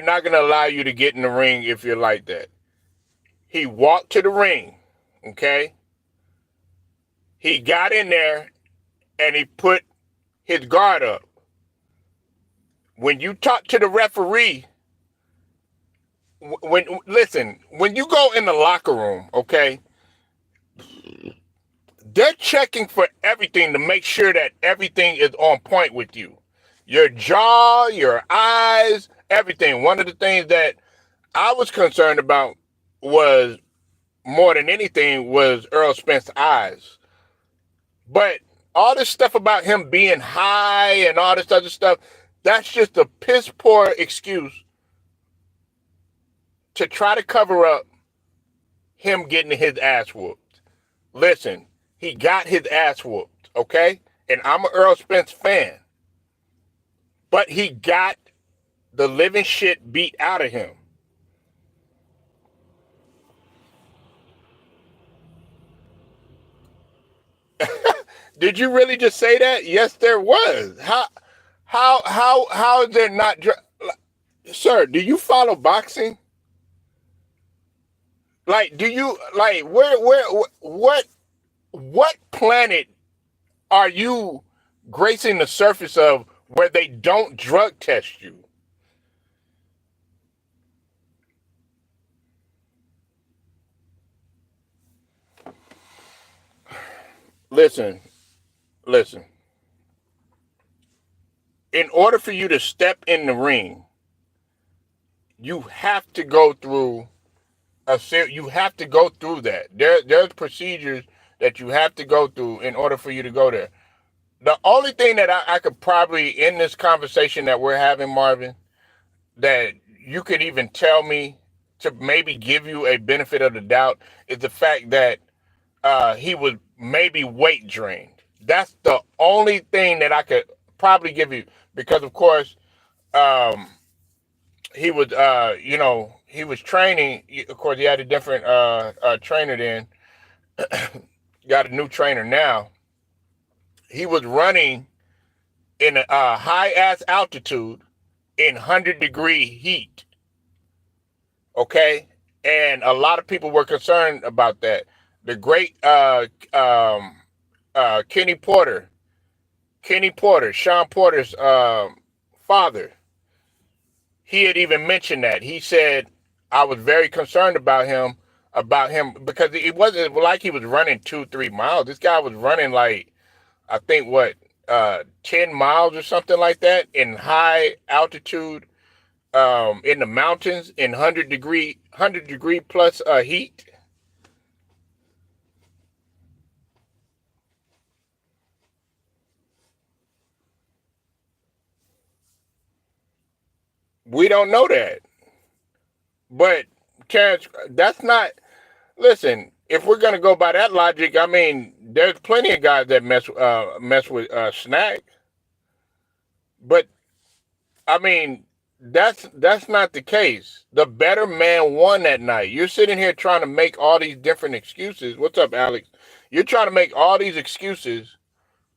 not gonna allow you to get in the ring if you're like that. He walked to the ring, okay? He got in there and he put his guard up. When you talk to the referee, when you go in the locker room, okay, they're checking for everything to make sure that everything is on point with you. Your jaw, your eyes, everything. One of the things that I was concerned about was, more than anything, was Earl Spence's eyes. But all this stuff about him being high and all this other stuff, that's just a piss poor excuse to try to cover up him getting his ass whooped. Listen, he got his ass whooped, okay? And I'm an Earl Spence fan. But he got the living shit beat out of him. Did you really just say that? Yes, there was. How is there not? Sir, do you follow boxing? Like, do you like what planet are you gracing the surface of where they don't drug test you? Listen. In order for you to step in the ring, you have to go through you have to go through that. There's procedures that you have to go through in order for you to go there. The only thing that I could probably, in this conversation that we're having, Marvin, that you could even tell me to maybe give you a benefit of the doubt is the fact that he was maybe weight drained. That's the only thing that I could probably give you, because of course he was he was training. Of course, he had a different trainer then. Got a new trainer now. He was running in a high ass altitude in 100-degree heat. Okay, and a lot of people were concerned about that. The great Kenny Porter, Sean Porter's father, he had even mentioned that. He said, I was very concerned about him because it wasn't like he was running 2-3 miles. This guy was running like, I think 10 miles or something like that in high altitude, in the mountains in 100-degree plus heat. We don't know that. But Terrence, that's not, listen, if we're gonna go by that logic, I mean, there's plenty of guys that mess with Snack, but I mean, that's not the case. The better man won that night. You're sitting here trying to make all these different excuses. What's up, Alex? You're trying to make all these excuses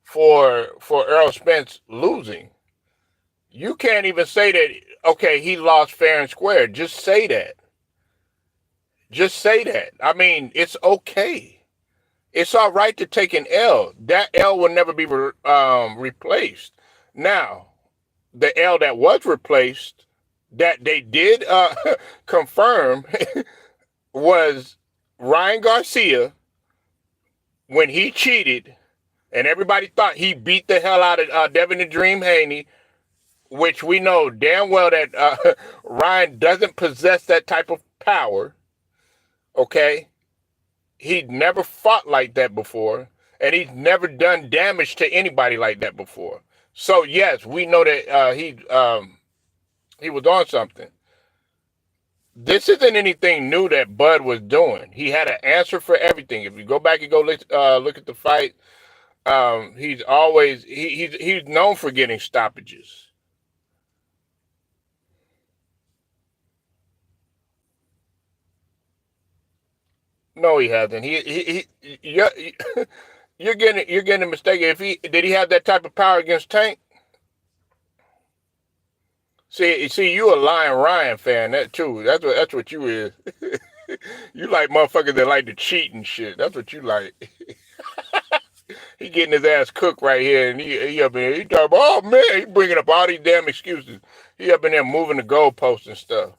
for Earl Spence losing. You can't even say that. Okay, he lost fair and square. Just say that. Just say that. I mean, it's okay. It's all right to take an L. That L will never be replaced. Now, the L that was replaced, that they did confirm, was Ryan Garcia when he cheated, and everybody thought he beat the hell out of Devin the Dream Haney, which we know damn well that Ryan doesn't possess that type of power. Okay? He'd never fought like that before, and he's never done damage to anybody like that before. So yes, we know that he was on something. This isn't anything new that Bud was doing. He had an answer for everything. If you go back and go look at the fight, he's always he's known for getting stoppages. No, he hasn't. You're getting mistaken. If did he have that type of power against Tank? See, you a Lion Ryan fan, that too. That's what you is. You like motherfuckers that like to cheat and shit. That's what you like. He getting his ass cooked right here, and he up in here. He talking about, oh man, he bringing up all these damn excuses. He up in there moving the goalposts and stuff.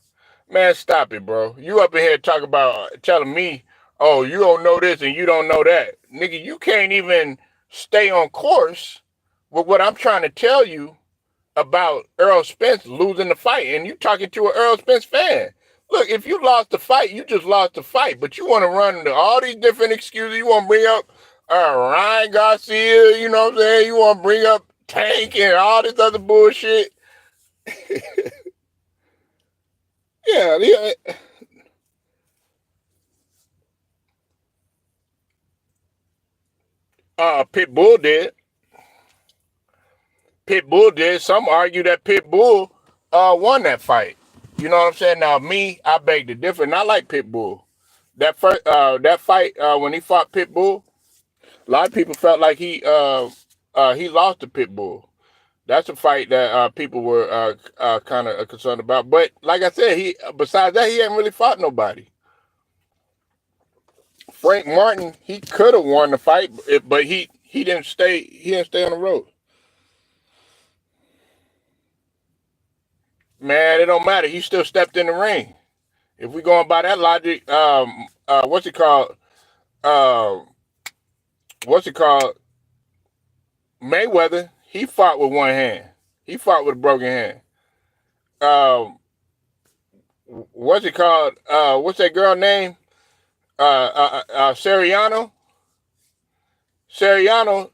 Man, stop it, bro. You up in here talking about telling me, oh, you don't know this and you don't know that. Nigga, you can't even stay on course with what I'm trying to tell you about Earl Spence losing the fight, and you talking to an Earl Spence fan. Look, if you lost the fight, you just lost the fight, but you want to run into all these different excuses. You want to bring up Ryan Garcia, you know what I'm saying? You want to bring up Tank and all this other bullshit. Yeah. Pitbull did. Pitbull did. Some argue that Pitbull won that fight. You know what I'm saying? Now, me, I beg to differ. And I like Pitbull. That fight when he fought Pitbull, a lot of people felt like he lost to Pitbull. That's a fight that people were kind of concerned about. But like I said, besides that, he hadn't really fought nobody. Frank Martin, he could have won the fight, but he didn't stay. He didn't stay on the road. Man, it don't matter. He still stepped in the ring. If we going by that logic, what's it called? Uh, what's it called? Mayweather. He fought with one hand. He fought with a broken hand. Um, what's it called? What's that girl name? Seriano. Seriano.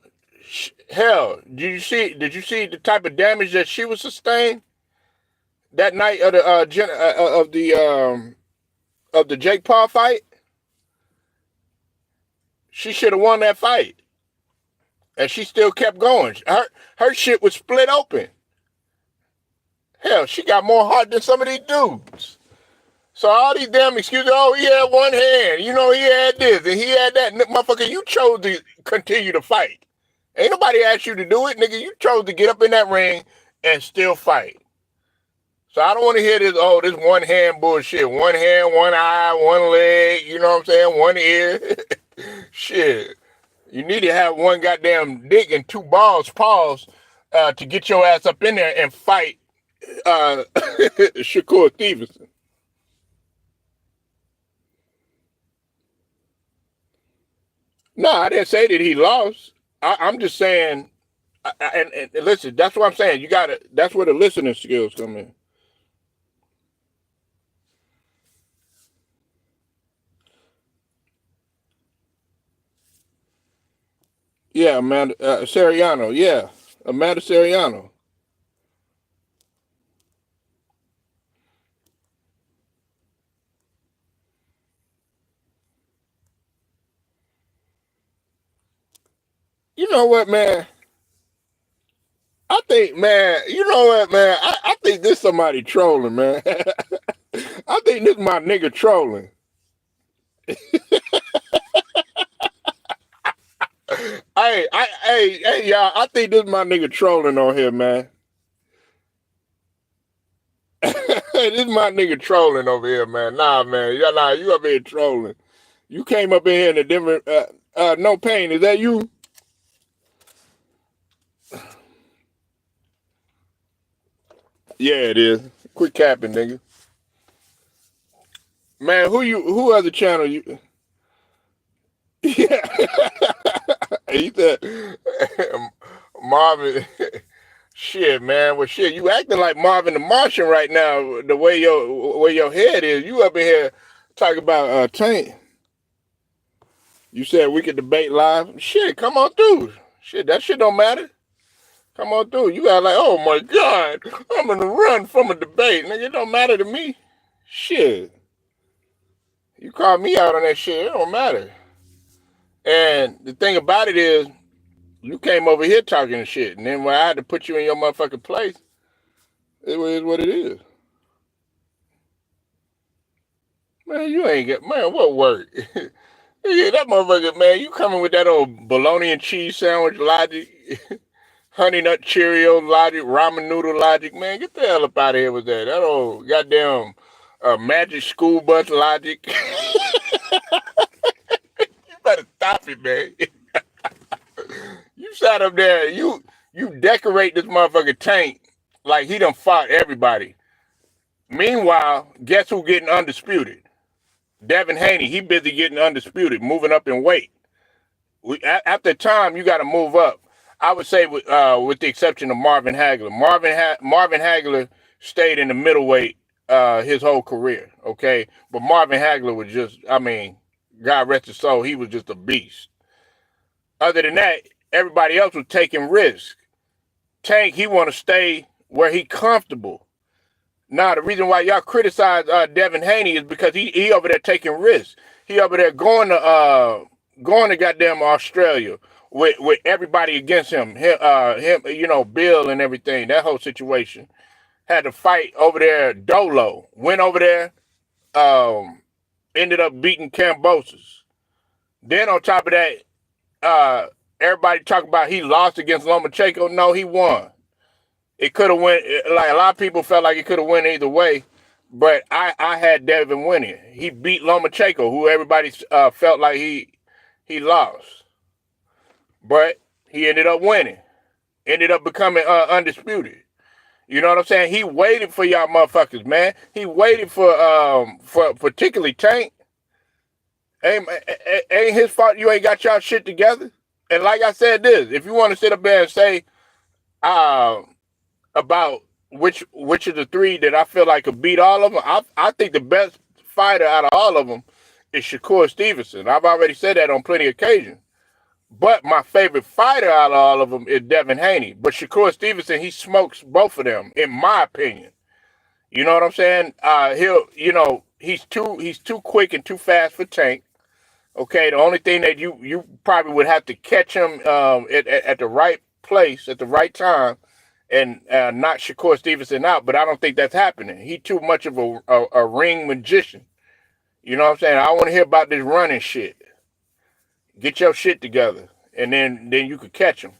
Hell, Did you see the type of damage that she was sustained that night of the of the Jake Paul fight? She should have won that fight, and she still kept going. Her shit was split open. Hell, she got more heart than some of these dudes. So all these damn excuses, oh, he had one hand, you know, he had this and he had that. Motherfucker, you chose to continue to fight. Ain't nobody asked you to do it, nigga. You chose to get up in that ring and still fight. So I don't want to hear this, oh, this one hand bullshit. One hand, one eye, one leg, you know what I'm saying? One ear. Shit. You need to have one goddamn dick and two balls, paws, to get your ass up in there and fight Shakur Stevenson. No, I didn't say that he lost. I'm just saying, and listen, that's what I'm saying. You got to, that's where the listening skills come in. Yeah, Amanda Seriano. Yeah, Amanda Seriano. You know what, man? I think, man, you know what, man? I think this somebody trolling, man. I think this my nigga trolling. Hey, y'all, I think this my nigga trolling on here, man. This my nigga trolling over here, man. Nah, man. You up here trolling. You came up in here in a different, no pain. Is that you? Yeah, it is. Quit capping, nigga. Man, who other channel you? Yeah. He said, Marvin, shit, man. Well, shit, you acting like Marvin the Martian right now. The way your head is, you up in here talking about Tank. You said we could debate live. Shit, come on through. Shit, that shit don't matter. Come on through. You got like, oh my God, I'm gonna run from a debate. Nigga, it don't matter to me. Shit. You call me out on that shit, it don't matter. And the thing about it is, you came over here talking shit, and then when I had to put you in your motherfucking place, it is what it is. Man, you ain't get, man, what work? Yeah, that motherfucker, man, you coming with that old bologna and cheese sandwich logic, honey nut Cheerio logic, ramen noodle logic, man, get the hell up out of here with that. That old goddamn magic school bus logic. You better stop it, man. You sat up there, you decorate this motherfucker Tank like he done fought everybody. Meanwhile, guess who getting undisputed? Devin Haney, he busy getting undisputed, moving up in weight. After time, you got to move up. I would say with the exception of Marvin Hagler. Marvin Hagler stayed in the middleweight his whole career, okay? But Marvin Hagler was just, I mean, God rest his soul, he was just a beast. Other than that, everybody else was taking risks. Tank, he want to stay where he comfortable. Now, the reason why y'all criticize Devin Haney is because he over there taking risks. He over there going to goddamn Australia with everybody against him. Him, you know, Bill and everything. That whole situation. Had to fight over there. Dolo went over there. Ended up beating Cambosis. Then on top of that, everybody talk about he lost against Lomachenko. No, he won. It could have went, like a lot of people felt like it could have went either way, but I had Devin winning. He beat Lomachenko, who everybody felt like he lost, but he ended up winning. Ended up becoming undisputed. You know what I'm saying? He waited for y'all motherfuckers, man. He waited for particularly Tank. Ain't his fault you ain't got y'all shit together. And like I said this, if you want to sit up there and say, about which of the three that I feel like could beat all of them, I think the best fighter out of all of them is Shakur Stevenson. I've already said that on plenty of occasions. But my favorite fighter out of all of them is Devin Haney. But Shakur Stevenson, he smokes both of them, in my opinion. You know what I'm saying? He's too quick and too fast for Tank. Okay, the only thing that you probably would have to catch him at the right place at the right time and knock Shakur Stevenson out, but I don't think that's happening. He too much of a ring magician. You know what I'm saying? I want to hear about this running shit. Get your shit together, and then you could catch him.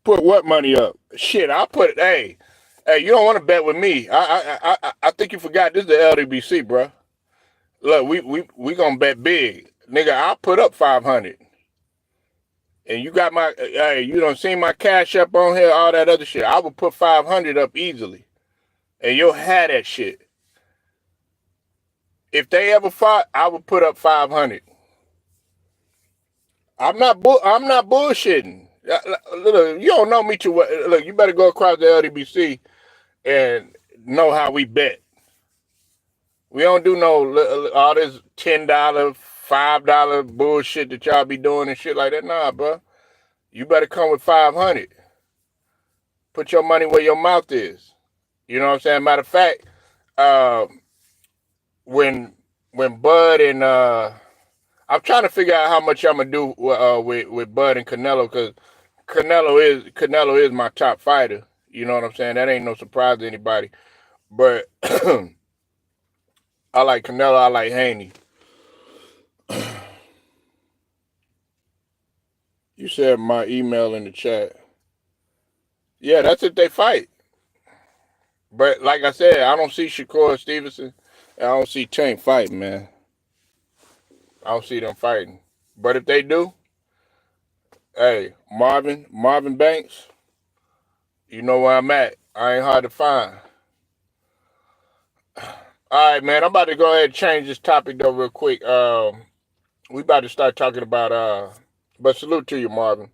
Put what money up? Shit, I'll put it. Hey, you don't want to bet with me. I think you forgot this is the LDBC, bro. Look, we gonna bet big, nigga. I'll put up 500. And you got my, hey, you don't see my cash up on here, all that other shit. I would put 500 up easily. And you'll have that shit. If they ever fought, I would put up 500. I'm not bullshitting. Look, you don't know me too well. Look, you better go across the LDBC and know how we bet. We don't do no all this $10, $5 bullshit that y'all be doing and shit like that. Nah, bro. You better come with 500. Put your money where your mouth is. You know what I'm saying? Matter of fact, when when Bud and I'm trying to figure out how much I'm gonna do with Bud and Canelo, because Canelo is my top fighter. You know what I'm saying? That ain't no surprise to anybody. But I like Canelo. I like Haney. You said my email in the chat. Yeah, that's if they fight. But like I said, I don't see Shakur Stevenson. And I don't see Tank fighting, man. I don't see them fighting. But if they do, hey, Marvin Banks, you know where I'm at. I ain't hard to find. All right, man. I'm about to go ahead and change this topic though real quick. We about to start talking about but salute to you, Marvin.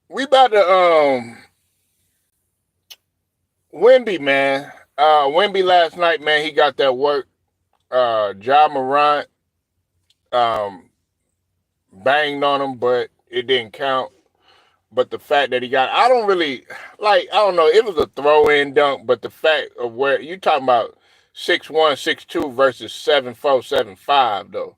We about to Wemby, man. Wemby last night, man, he got that work. Ja Morant banged on him, but it didn't count. But the fact that he got, I don't really, like, I don't know, it was a throw-in dunk, but the fact of where, you talking about 6'1", 6'2" versus 7'4", 7'5", though.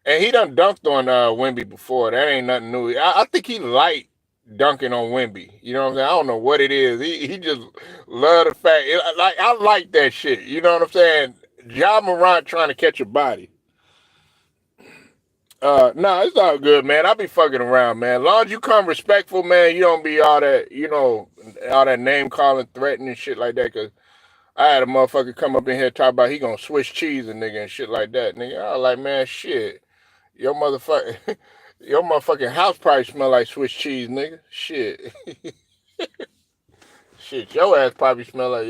And he done dunked on Wemby before. That ain't nothing new. I think he liked dunking on Wemby. You know what I'm saying? I don't know what it is. He just love the fact. I like that shit. You know what I'm saying? Ja Morant trying to catch a body. Nah, it's all good, man. I be fucking around, man. As long as you come respectful, man, you don't be all that, all that name calling, threatening shit like that. Cause I had a motherfucker come up in here talk about he gonna Swiss cheese a nigga and shit like that. Nigga, I was like, man, shit. Your motherfucking house probably smell like Swiss cheese, nigga. Shit. Shit, your ass probably smell like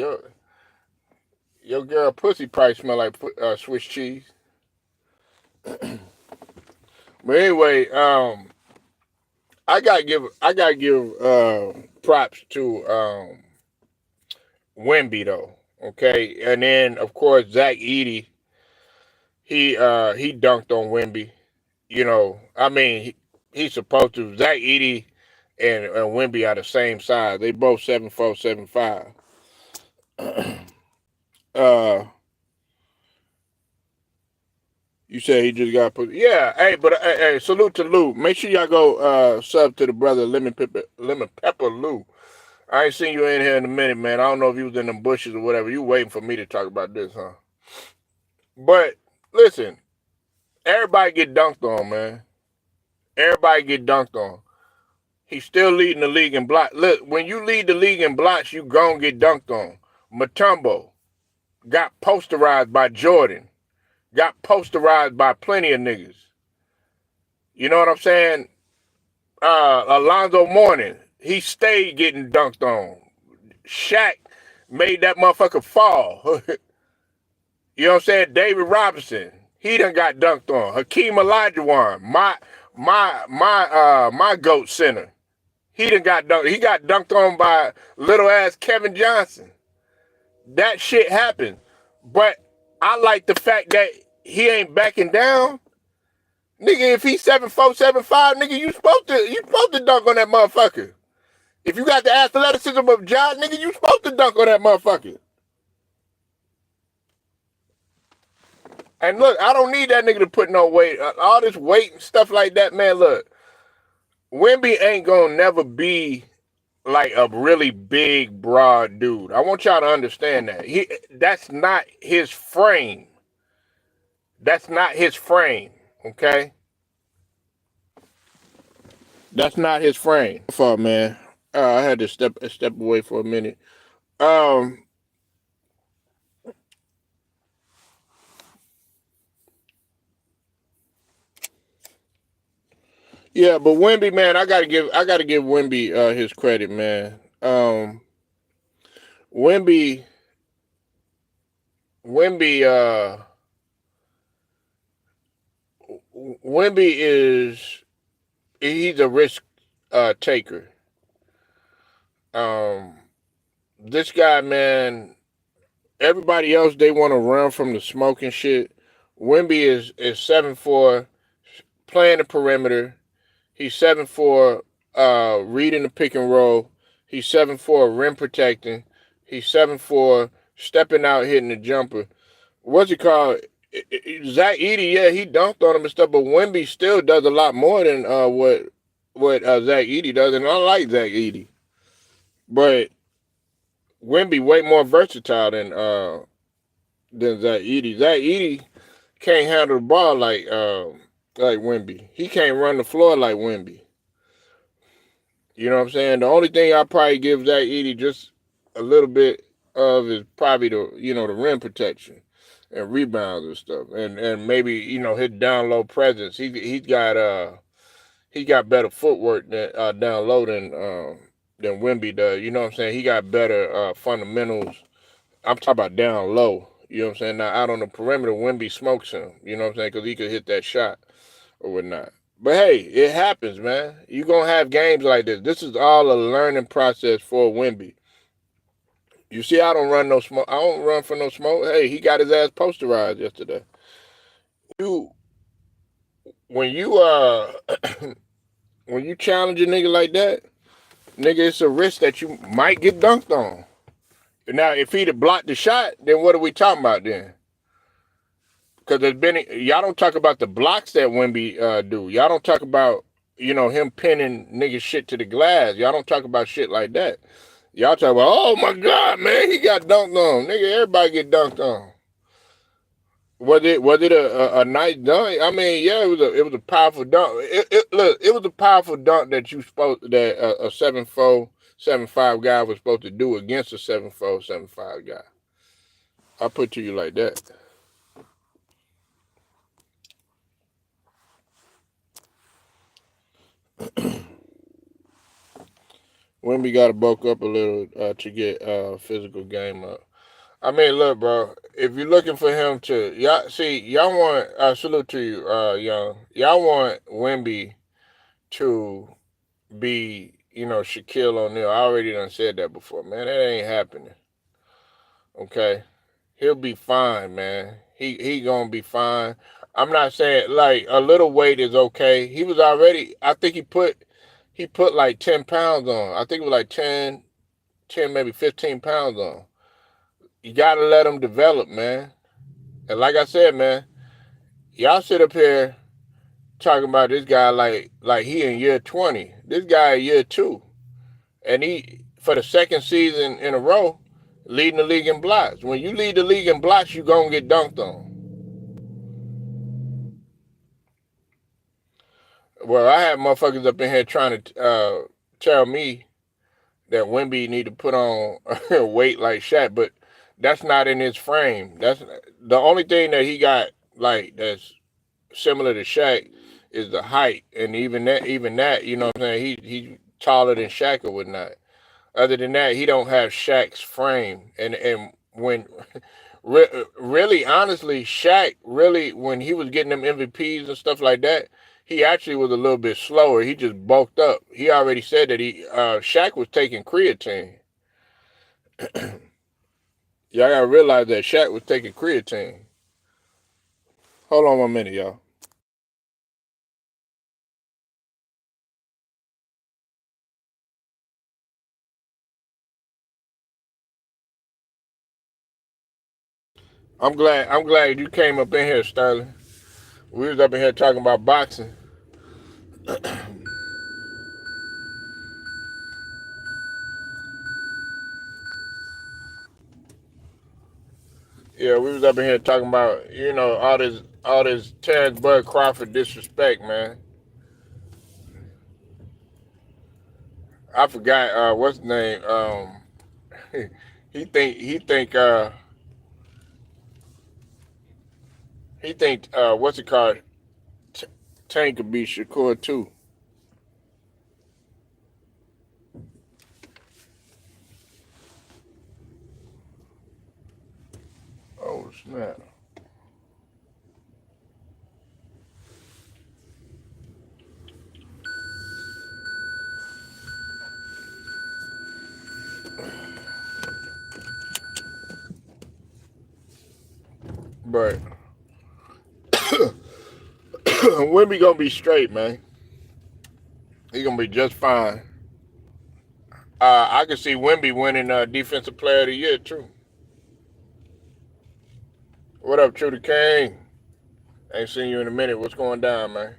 your girl pussy probably smell like Swiss cheese. But anyway, I gotta give props to Wemby though. Okay, and then of course Zach Edey, he dunked on Wemby. You know, I mean he's supposed to. Zach Edey and Wemby are the same size. They both 7'4", 7'5". You say he just got put. Yeah, hey, but hey, salute to Lou. Make sure y'all go sub to the brother Lemon Pepper Lou. I ain't seen you in here in a minute, man. I don't know if you was in them bushes or whatever. You waiting for me to talk about this, huh? But listen, everybody get dunked on, man. Everybody get dunked on. He's still leading the league in blocks. Look, when you lead the league in blocks, you gon' get dunked on. Mutombo got posterized by Jordan. Got posterized by plenty of niggas. You know what I'm saying? Alonzo Mourning, he stayed getting dunked on. Shaq made that motherfucker fall. You know what I'm saying? David Robinson, he done got dunked on. Hakeem Olajuwon, my GOAT center, he done got dunked. He got dunked on by little ass Kevin Johnson. That shit happened. But I like the fact that he ain't backing down. Nigga, if he's 7'4", 7'5", nigga, you supposed to dunk on that motherfucker. If you got the athleticism of Ja, nigga, you supposed to dunk on that motherfucker. And look, I don't need that nigga to put no weight. All this weight and stuff like that, man, look. Wemby ain't gonna never be like a really big, broad dude. I want y'all to understand that. That's not his frame. That's not his frame, okay? That's not his frame. Fault, man. I had to step away for a minute. Yeah, but Wemby, man, I gotta give Wemby his credit, man. Wemby, Wemby, Wemby he's a risk taker. This guy, man, everybody else they want to run from the smoke and shit. Wemby is 7'4", playing the perimeter. He's 7'4", reading the pick and roll. He's 7'4", rim protecting. He's 7'4", stepping out, hitting the jumper. What's it called? Zach Edey, yeah, he dunked on him and stuff, but Wemby still does a lot more than what Zach Edey does, and I like Zach Edey, but Wemby way more versatile than Zach Edey. Zach Edey can't handle the ball like Wemby. He can't run the floor like Wemby. You know what I'm saying? The only thing I probably give Zach Edey just a little bit of is probably the rim protection and rebounds and stuff, and maybe his down low presence. He got better footwork down low than Wemby does. You know what I'm saying? He got better fundamentals. I'm talking about down low. You know what I'm saying? Now out on the perimeter, Wemby smokes him. You know what I'm saying? Because he could hit that shot or whatnot. But hey, it happens, man. You're going to have games like this. This is all a learning process for Wemby. You see, I don't run no smoke. I don't run for no smoke. Hey, he got his ass posterized yesterday. You when you when you challenge a nigga like that, nigga, it's a risk that you might get dunked on. Now, if he'd have blocked the shot, then what are we talking about then? Because y'all don't talk about the blocks that Wemby do. Y'all don't talk about him pinning nigga shit to the glass. Y'all don't talk about shit like that. Y'all talk about, oh my God, man, he got dunked on. Nigga, everybody get dunked on. Was it a nice dunk? I mean, yeah, it was a powerful dunk. It was a powerful dunk that a 7'4", 7'5" guy was supposed to do against a 7'4", 7'5" guy. I'll put it to you like that. Wemby got to bulk up a little to get physical game up. I mean, look, bro. If you're looking for him to, y'all want. Salute to you, Young. Y'all want Wemby to be, Shaquille O'Neal. I already done said that before, man. That ain't happening. Okay, he'll be fine, man. He gonna be fine. I'm not saying like a little weight is okay. He was already. I think he put like 10 pounds on. I think it was like 10 maybe 15 pounds on. You gotta let him develop, man. And like I said, man, y'all sit up here talking about this guy like he in year 20. This guy in year 2. And he, for the second season in a row, leading the league in blocks. When you lead the league in blocks, you gonna get dunked on. Well, I have motherfuckers up in here trying to tell me that Wemby need to put on weight like Shaq, but that's not in his frame. That's the only thing that he got like that's similar to Shaq is the height, and even that, you know what I'm saying? He's taller than Shaq or whatnot. Other than that, he don't have Shaq's frame, and when really honestly, Shaq really when he was getting them MVPs and stuff like that, he actually was a little bit slower. He just bulked up. He already said that Shaq was taking creatine. Y'all gotta realize that Shaq was taking creatine. Hold on 1 minute, y'all. I'm glad you came up in here, Sterling. We was up in here talking about boxing. Yeah, we was up in here talking about, all this Terrence Bud Crawford disrespect, man. I forgot what's his name. he think what's it called? Tank could be Shakur too. Oh snap! But Wemby gonna be straight, man. He gonna be just fine. I can see Wemby winning Defensive Player of the Year too. What up, True the King? Ain't seen you in a minute. What's going down, man?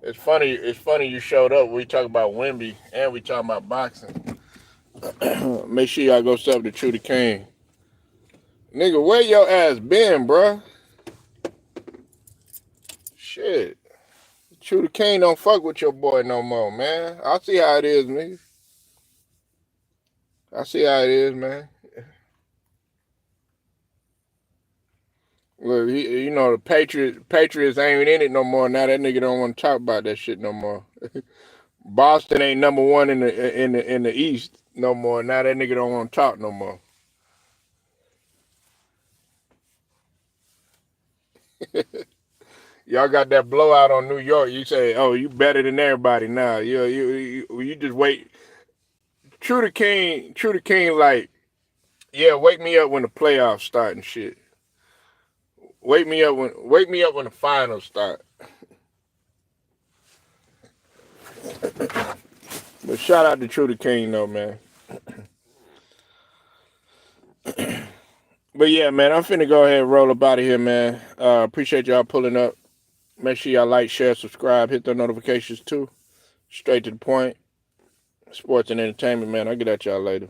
It's funny. It's funny you showed up. We talk about Wemby and we talking about boxing. Make sure y'all go sub to True the King. Nigga, where your ass been, bruh? Shit. True the King don't fuck with your boy no more, man. I see how it is, nigga. I see how it is, man. Look, the Patriots ain't in it no more. Now that nigga don't want to talk about that shit no more. Boston ain't number one in the East no more. Now that nigga don't want to talk no more. Y'all got that blowout on New York. You say, "Oh, you better than everybody now." You just wait. True the King, like, yeah, wake me up when the playoffs start and shit. Wake me up when the finals start. But shout out to True the King though, man. But yeah, man, I'm finna go ahead and roll up out of here, man. Appreciate y'all pulling up. Make sure y'all like, share, subscribe, hit the notifications too. Straight to the point. Sports and entertainment, man. I'll get at y'all later.